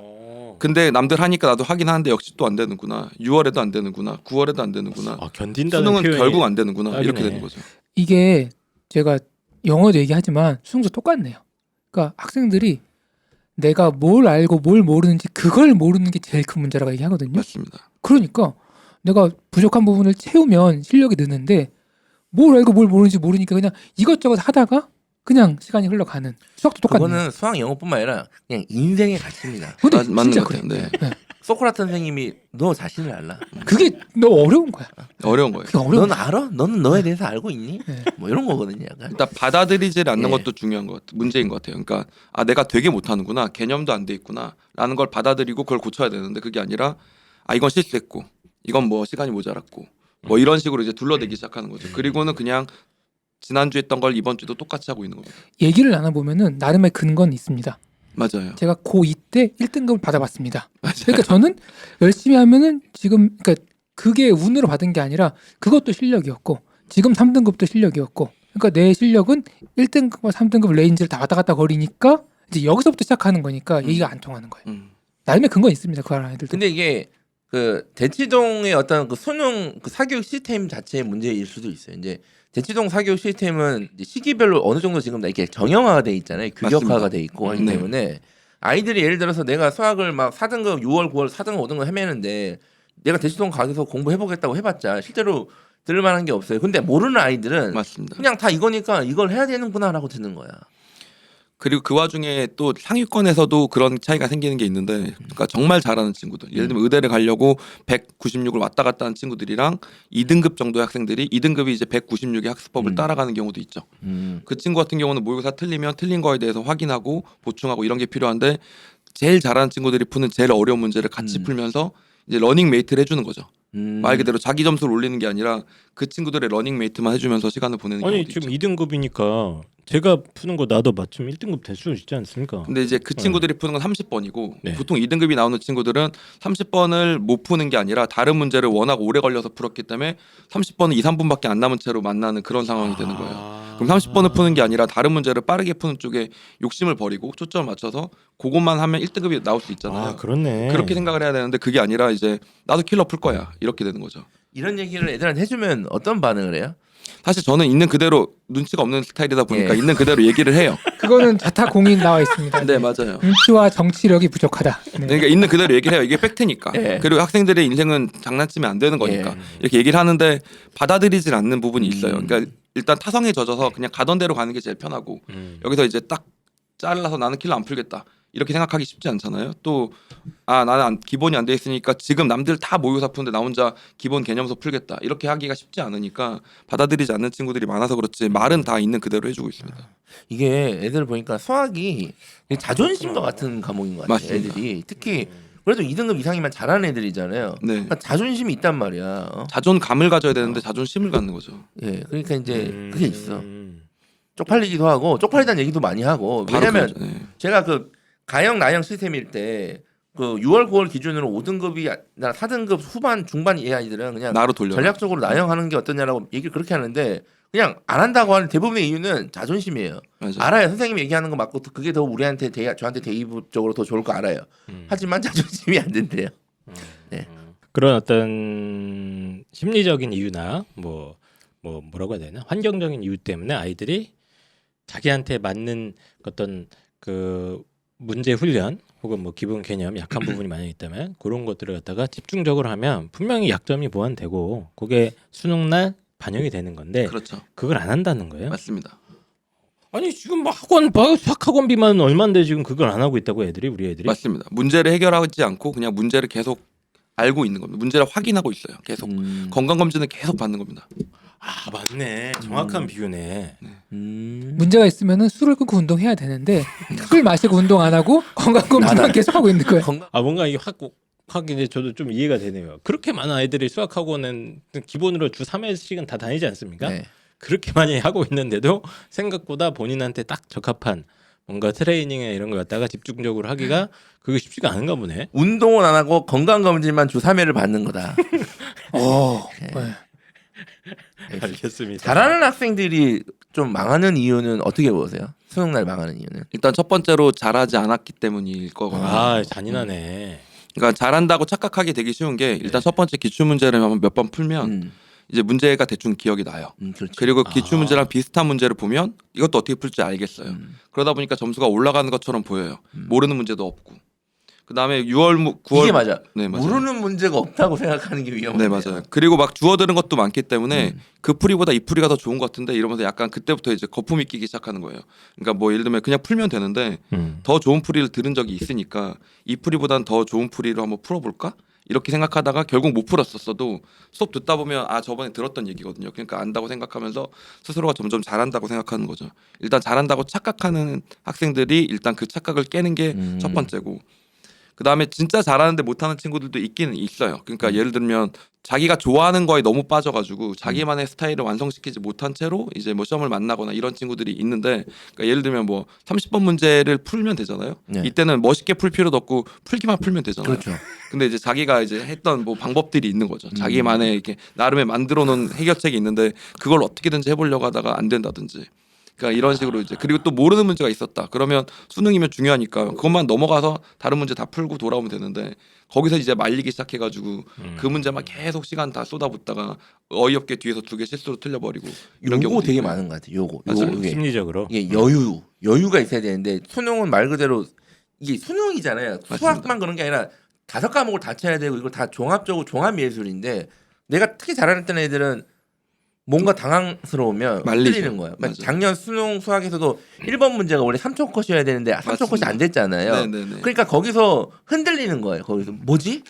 근데 남들 하니까 나도 하긴 하는데 역시 또 안 되는구나. 6월에도 안 되는구나. 9월에도 안 되는구나. 아, 견딘다는 수능은 표현이 결국 안 되는구나. 딱이네. 이렇게 되는 거죠. 이게 제가 영어도 얘기하지만 수능도 똑같네요. 그러니까 학생들이 내가 뭘 알고 뭘 모르는지 그걸 모르는 게 제일 큰 문제라고 얘기하거든요. 맞습니다. 그러니까 내가 부족한 부분을 채우면 실력이 느는데 뭘 알고 뭘 모르는지 모르니까 그냥 이것저것 하다가 그냥 시간이 흘러가는. 수학도 똑같네요. 그거는 수학 영어뿐만 아니라 그냥 인생의 가치입니다. 근데 맞는 진짜 것 같아요. 그래. 네. 소크라트 선생님이 너 자신을 알라. 그게 너무 어려운 거야. 어려운 거예요. 그게 어려운 넌 알아? 너는 너에 대해서 알고 있니? 네. 뭐 이런 거거든요. 약간. 일단 받아들이지 않는 예. 것도 중요한 것 같아요. 문제인 것 같아요. 그러니까 아 내가 되게 못하는구나. 개념도 안 돼 있구나라는 걸 받아들이고 그걸 고쳐야 되는데 그게 아니라 아 이건 실수했고 이건 뭐 시간이 모자랐고 뭐 이런 식으로 이제 둘러대기 시작하는 거죠. 그리고는 그냥 지난주에 했던 걸 이번 주도 똑같이 하고 있는 겁니다. 얘기를 나눠보면은 나름의 근거는 있습니다. 맞아요. 제가 고2 때 1등급을 받아봤습니다. 그러니까 저는 열심히 하면은 지금 그러니까 그게 운으로 받은 게 아니라 그것도 실력이었고 지금 3등급도 실력이었고 그러니까 내 실력은 1등급과 3등급 레인지를 다 왔다 갔다 거리니까 이제 여기서부터 시작하는 거니까 얘기가 안 통하는 거예요. 나름의 근거 있습니다. 그 아이들도. 근데 이게 그 대치동의 어떤 그 수능 그 사교육 시스템 자체의 문제일 수도 있어요. 이제 대치동 사교육 시스템은 이제 시기별로 어느 정도 지금 이렇게 정형화가 돼 있잖아요. 규격화가 맞습니다. 돼 있고 하기 네. 때문에 아이들이 예를 들어서 내가 수학을 막 4등급 6월 9월 4등급 5등급 헤매는데 내가 대치동 가서 공부해보겠다고 해봤자 실제로 들을 만한 게 없어요. 근데 모르는 아이들은 맞습니다. 그냥 다 이거니까 이걸 해야 되는구나라고 듣는 거야. 그리고 그 와중에 또 상위권에서도 그런 차이가 생기는 게 있는데 그러니까 정말 잘하는 친구들 예를 들면 의대를 가려고 196을 왔다 갔다 하는 친구들이랑 2등급 정도의 학생들이 2등급이 이제 196의 학습법을 따라가는 경우도 있죠. 그 친구 같은 경우는 모의고사 틀리면 틀린 거에 대해서 확인하고 보충하고 이런 게 필요한데 제일 잘하는 친구들이 푸는 제일 어려운 문제를 같이 풀면서 이제 러닝 메이트를 해주는 거죠. 말 그대로 자기 점수를 올리는 게 아니라 그 친구들의 러닝 메이트만 해주면서 시간을 보내는 아니 경우도 지금 있죠. 2등급이니까 제가 푸는 거 나도 맞춤 1등급 될 수 있지 않습니까? 근데 이제 그 친구들이 푸는 건 30번이고 네. 보통 2등급이 나오는 친구들은 30번을 못 푸는 게 아니라 다른 문제를 워낙 오래 걸려서 풀었기 때문에 30번은 2, 3분밖에 안 남은 채로 만나는 그런 상황이 되는 거예요. 그럼 30번을 푸는 게 아니라 다른 문제를 빠르게 푸는 쪽에 욕심을 버리고 초점을 맞춰서 그것만 하면 1등급이 나올 수 있잖아요. 아 그렇네. 그렇게 생각을 해야 되는데 그게 아니라 이제 나도 킬러 풀 거야 이렇게 되는 거죠. 이런 얘기를 애들한테 해주면 어떤 반응을 해요? 사실 저는 있는 그대로 눈치가 없는 스타일이다 보니까 예. 있는 그대로 얘기를 해요. 그거는 자타 공인 나와 있습니다. 네 맞아요. 눈치와 정치력이 부족하다. 네. 그러니까 있는 그대로 얘기를 해요. 이게 팩트니까. 예. 그리고 학생들의 인생은 장난치면 안 되는 거니까 이렇게 얘기를 하는데 받아들이질 않는 부분이 있어요. 그러니까 일단 타성에 젖어서 그냥 가던 대로 가는 게 제일 편하고 여기서 이제 딱 잘라서 나는 킬러 안 풀겠다. 이렇게 생각하기 쉽지 않잖아요. 또 아 나는 기본이 안 돼 있으니까 지금 남들 다 모의고사 푸는데 나 혼자 기본 개념서 풀겠다. 이렇게 하기가 쉽지 않으니까 받아들이지 않는 친구들이 많아서 그렇지 말은 다 있는 그대로 해주고 있습니다. 이게 애들 보니까 수학이 자존심과 같은 과목인 것 같아요. 맞습니다. 애들이 특히 그래도 2등급 이상이면 잘하는 애들이잖아요. 네. 그러니까 자존심이 있단 말이야. 자존감을 가져야 되는데 자존심을 갖는 거죠. 예, 그러니까 이제 그게 있어. 쪽팔리기도 하고 쪽팔리다는 얘기도 많이 하고 바로 왜냐면 그거죠. 네. 제가 그 가형 나형 시스템일 때 그 6월 9월 기준으로 5등급이 나 4등급 후반 중반 이 아이들은 그냥 나로 돌려. 전략적으로 나형하는 게 어떠냐라고 얘기를 그렇게 하는데 그냥 안 한다고 하는 대부분의 이유는 자존심이에요. 맞아요. 알아요. 선생님이 얘기하는 거 맞고 그게 더 우리한테 저한테 대입적으로 더 좋을 거 알아요. 하지만 자존심이 안 된대요. 그런 어떤 심리적인 이유나 뭐라고 해야 되나 환경적인 이유 때문에 아이들이 자기한테 맞는 어떤 그 문제 훈련 혹은 뭐 기본 개념 약한 부분이 만약 있다면 그런 것들을 갖다가 집중적으로 하면 분명히 약점이 보완되고 그게 수능날 반영이 되는 건데 그렇죠. 그걸 안 한다는 거예요. 맞습니다. 아니 지금 뭐 학원 수학 학원비만 얼마인데 지금 그걸 안 하고 있다고 우리 애들이 맞습니다. 문제를 해결하지 않고 그냥 문제를 계속 알고 있는 겁니다. 문제를 확인하고 있어요. 계속 건강 검진을 계속 받는 겁니다. 아 맞네. 정확한 비유네. 문제가 있으면은 술을 끊고 운동해야 되는데 술 마시고 운동 안 하고 건강 검진만 계속 하고 있는 거예요. 아 뭔가 이게 확 이제 저도 좀 이해가 되네요. 그렇게 많은 아이들이 수학학원은 기본으로 주 3회씩은 다 다니지 않습니까? 네. 그렇게 많이 하고 있는데도 생각보다 본인한테 딱 적합한 뭔가 트레이닝에 이런 걸 갖다가 집중적으로 하기가 그게 쉽지가 않은가 보네. 운동은 안 하고 건강 검진만 주 3회를 받는 거다. 네. 알겠습니다. 잘하는 학생들이 좀 망하는 이유는 어떻게 보세요? 수능 날 망하는 이유는? 일단 첫 번째로 잘하지 않았기 때문일 거거든요. 아 잔인하네. 그러니까 잘한다고 착각하기 되게 쉬운 게 일단 첫 번째 기출 문제를 몇 번 풀면 이제 문제가 대충 기억이 나요. 그렇죠. 그리고 기출 문제랑 비슷한 문제를 보면 이것도 어떻게 풀지 알겠어요. 그러다 보니까 점수가 올라가는 것처럼 보여요. 모르는 문제도 없고. 그다음에 6월 9월 이게 맞아. 네, 맞아요. 모르는 문제가 없다고 생각하는 게 위험해요. 네 맞아요. 그리고 막 주워들은 것도 많기 때문에 그 풀이보다 이 풀이가 더 좋은 것 같은데 이러면서 약간 그때부터 이제 거품이 끼기 시작하는 거예요. 그러니까 뭐 예를 들면 그냥 풀면 되는데 더 좋은 풀이를 들은 적이 있으니까 이 풀이보단 더 좋은 풀이로 한번 풀어볼까? 이렇게 생각하다가 결국 못 풀었었어도 수업 듣다 보면 아 저번에 들었던 얘기거든요. 그러니까 안다고 생각하면서 스스로가 점점 잘한다고 생각하는 거죠. 일단 잘한다고 착각하는 학생들이 일단 그 착각을 깨는 게 첫 번째고 그다음에 진짜 잘하는데 못하는 친구들도 있기는 있어요. 그러니까 예를 들면 자기가 좋아하는 거에 너무 빠져가지고 자기만의 스타일을 완성시키지 못한 채로 이제 뭐 시험을 만나거나 이런 친구들이 있는데 그러니까 예를 들면 뭐 30번 문제를 풀면 되잖아요. 네. 이때는 멋있게 풀 필요도 없고 풀기만 풀면 되잖아요. 그렇죠. 근데 이제 자기가 이제 했던 뭐 방법들이 있는 거죠. 자기만의 이렇게 나름의 만들어 놓은 해결책이 있는데 그걸 어떻게든지 해보려고 하다가 안 된다든지. 그러니까 이런 식으로 이제 그리고 또 모르는 문제가 있었다. 그러면 수능이면 중요하니까 그것만 넘어가서 다른 문제 다 풀고 돌아오면 되는데 거기서 이제 말리기 시작해가지고 그 문제만 계속 시간 다 쏟아붓다가 어이없게 뒤에서 2개 실수로 틀려버리고 이런 요거 경우 되게 많은 것 같아요. 요거 맞아요. 이게 심리적으로. 여유가 있어야 되는데 수능은 말 그대로 이게 수능이잖아요. 수학만 그런 게 아니라 5과목을 다 쳐야 되고 이걸 다 종합적으로 종합 예술인데 내가 특히 잘하는 애들은 뭔가 당황스러우면 말리죠. 틀리는 거예요. 맞아요. 작년 수능 수학에서도 1번 문제가 원래 3초 컷이어야 되는데 3초 컷이 안 됐잖아요. 네네네. 그러니까 거기서 흔들리는 거예요. 거기서 뭐지?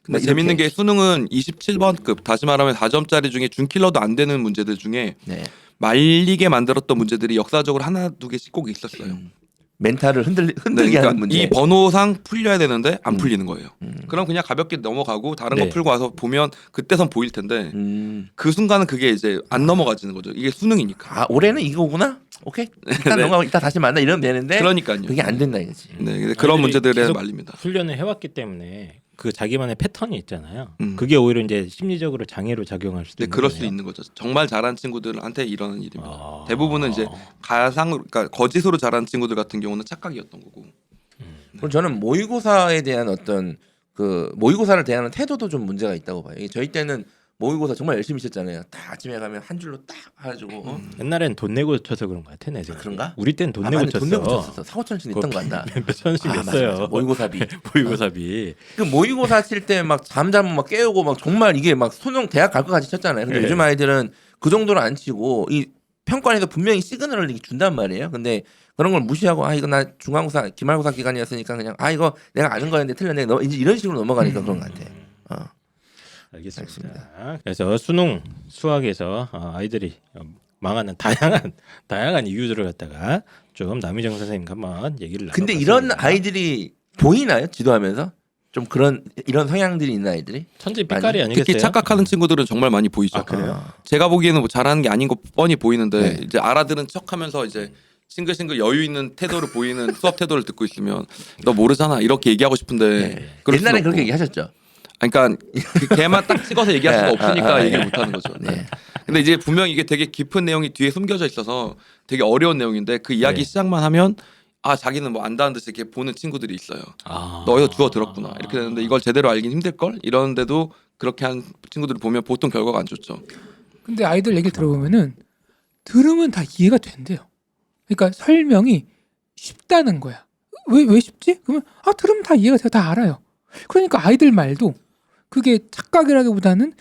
근데 재밌는 게 수능은 27번급 다시 말하면 4점짜리 중에 준킬러도 안 되는 문제들 중에 네. 말리게 만들었던 문제들이 역사적으로 하나 두 개씩 꼭 있었어요. 멘탈을 흔들게 그러니까 하는 문제. 이 번호상 풀려야 되는데 안 풀리는 거예요. 그럼 그냥 가볍게 넘어가고 다른 네. 거 풀고 와서 보면 그때선 보일 텐데 그 순간은 그게 이제 안 넘어가지는 거죠. 이게 수능이니까. 아 올해는 이거구나. 오케이. 일단 네. 넘어가고 이따 다시 만나 이러면 되는데 그러니까요. 그게 안 된다 이거지. 네, 근데 그런 아이들이 문제들에 계속 말립니다. 훈련을 해왔기 때문에 그 자기만의 패턴이 있잖아요. 음. 그게 오히려 이제 심리적으로 장애로 작용할 수도 네, 있는 그럴 수 거네요. 있는 거죠. 정말 잘하는 친구들한테 일어나는 일입니다. 아. 대부분은 이제 가상으로, 그러니까 거짓으로 잘하는 친구들 같은 경우는 착각이었던 거고. 그리고 저는 모의고사에 대한 어떤 그 모의고사를 대하는 태도도 좀 문제가 있다고 봐요. 이게 저희 때는 모의고사 정말 열심히 쳤잖아요. 딱 아침에 가면 한 줄로 딱 해가지고 옛날엔 돈 내고 쳐서 그런 것 같아 내 생각에. 그런가? 우리 땐 돈 아, 내고 맞네. 쳤어. 돈 내고 쳤어. 4,5천원씩 냈던 거 같다. 몇 천원씩 아, 맞아, 냈어요. 맞아. 모의고사비. 모의고사비. 그 모의고사 칠 때 막 잠자면 막 깨우고 막 정말 이게 막 수능 대학 갈 것 같이 쳤잖아요. 근데 네. 요즘 아이들은 그 정도로 안 치고 이 평가에서 분명히 시그널을 이렇게 준단 말이에요. 근데 그런 걸 무시하고 아 이거 나 중간고사 기말고사 기간이었으니까 그냥 아 이거 내가 아는 거였는데 틀렸네. 너 이제 이런 식으로 넘어가니까 그런 것 같아. 어. 알겠습니다. 그래서 수능 수학에서 아이들이 망하는 다양한 이유들을 갖다가 좀 남희정 선생님과 한번 얘기를 나눠봤습니다. 근데 이런 아이들이 보이나요? 지도하면서 좀 그런 이런 성향들이 있는 아이들이? 천지 삐까리 아니, 아니겠어요? 특히 착각하는 친구들은 정말 많이 보이죠. 아, 그래요? 제가 보기에는 뭐 잘하는 게 아닌 거 뻔히 보이는데 네. 이제 알아들은 척하면서 이제 싱글싱글 여유 있는 태도를 보이는 수업 태도를 듣고 있으면 너 모르잖아 이렇게 얘기하고 싶은데 그럴 수는 옛날에 없고. 그렇게 얘기하셨죠. 그러니까 그 걔만 딱 찍어서 얘기할 수가 네. 없으니까 얘기를 못 하는 거죠. 네. 근데 이제 분명 이게 되게 깊은 내용이 뒤에 숨겨져 있어서 되게 어려운 내용인데 그 이야기 네. 시작만 하면 아 자기는 뭐 안다는 듯이 이렇게 보는 친구들이 있어요. 너 여기서 주워 들었구나 이렇게 되는데 이걸 제대로 알긴 힘들 걸 이러는데도 그렇게 한 친구들을 보면 보통 결과가 안 좋죠. 근데 아이들 얘기를 들어보면은 들으면 다 이해가 된대요. 그러니까 설명이 쉽다는 거야. 왜 쉽지? 그러면 들으면 다 이해가 돼요. 다 알아요. 그러니까 아이들 말도 그게 착각이라기보다는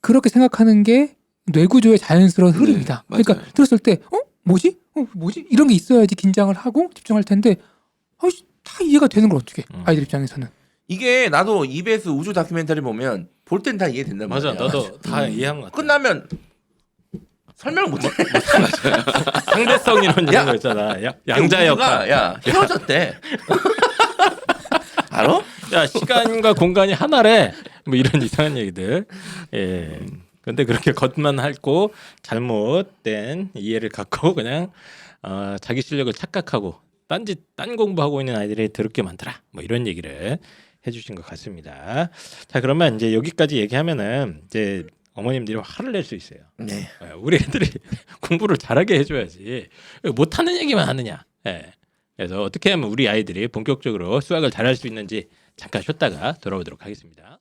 그렇게 생각하는 게 뇌구조의 자연스러운 흐름이다. 맞아요. 그러니까 들었을 때 뭐지? 뭐지? 이런 게 있어야지 긴장을 하고 집중할 텐데 다 이해가 되는 걸 어떻게 아이들 입장에서는. 이게 나도 EBS 우주 다큐멘터리 보면 볼 땐 다 이해된단 말이야. 맞아, 나도 다 이해한 것 같아. 끝나면 설명 못해. 상대성 이런 야, 거 있잖아. 양자 역학. 야 헤어졌대. 알아? 야, 시간과 공간이 하나래. 뭐 이런 이상한 얘기들. 예. 근데 그렇게 겉만 핥고 잘못된 이해를 갖고 그냥 자기 실력을 착각하고 딴 공부하고 있는 아이들이 더럽게 많더라. 뭐 이런 얘기를 해주신 것 같습니다. 자, 그러면 이제 여기까지 얘기하면은 이제 어머님들이 화를 낼 수 있어요. 네. 우리 애들이 공부를 잘하게 해줘야지 못하는 얘기만 하느냐. 예. 그래서 어떻게 하면 우리 아이들이 본격적으로 수학을 잘할 수 있는지 잠깐 쉬었다가 돌아오도록 하겠습니다.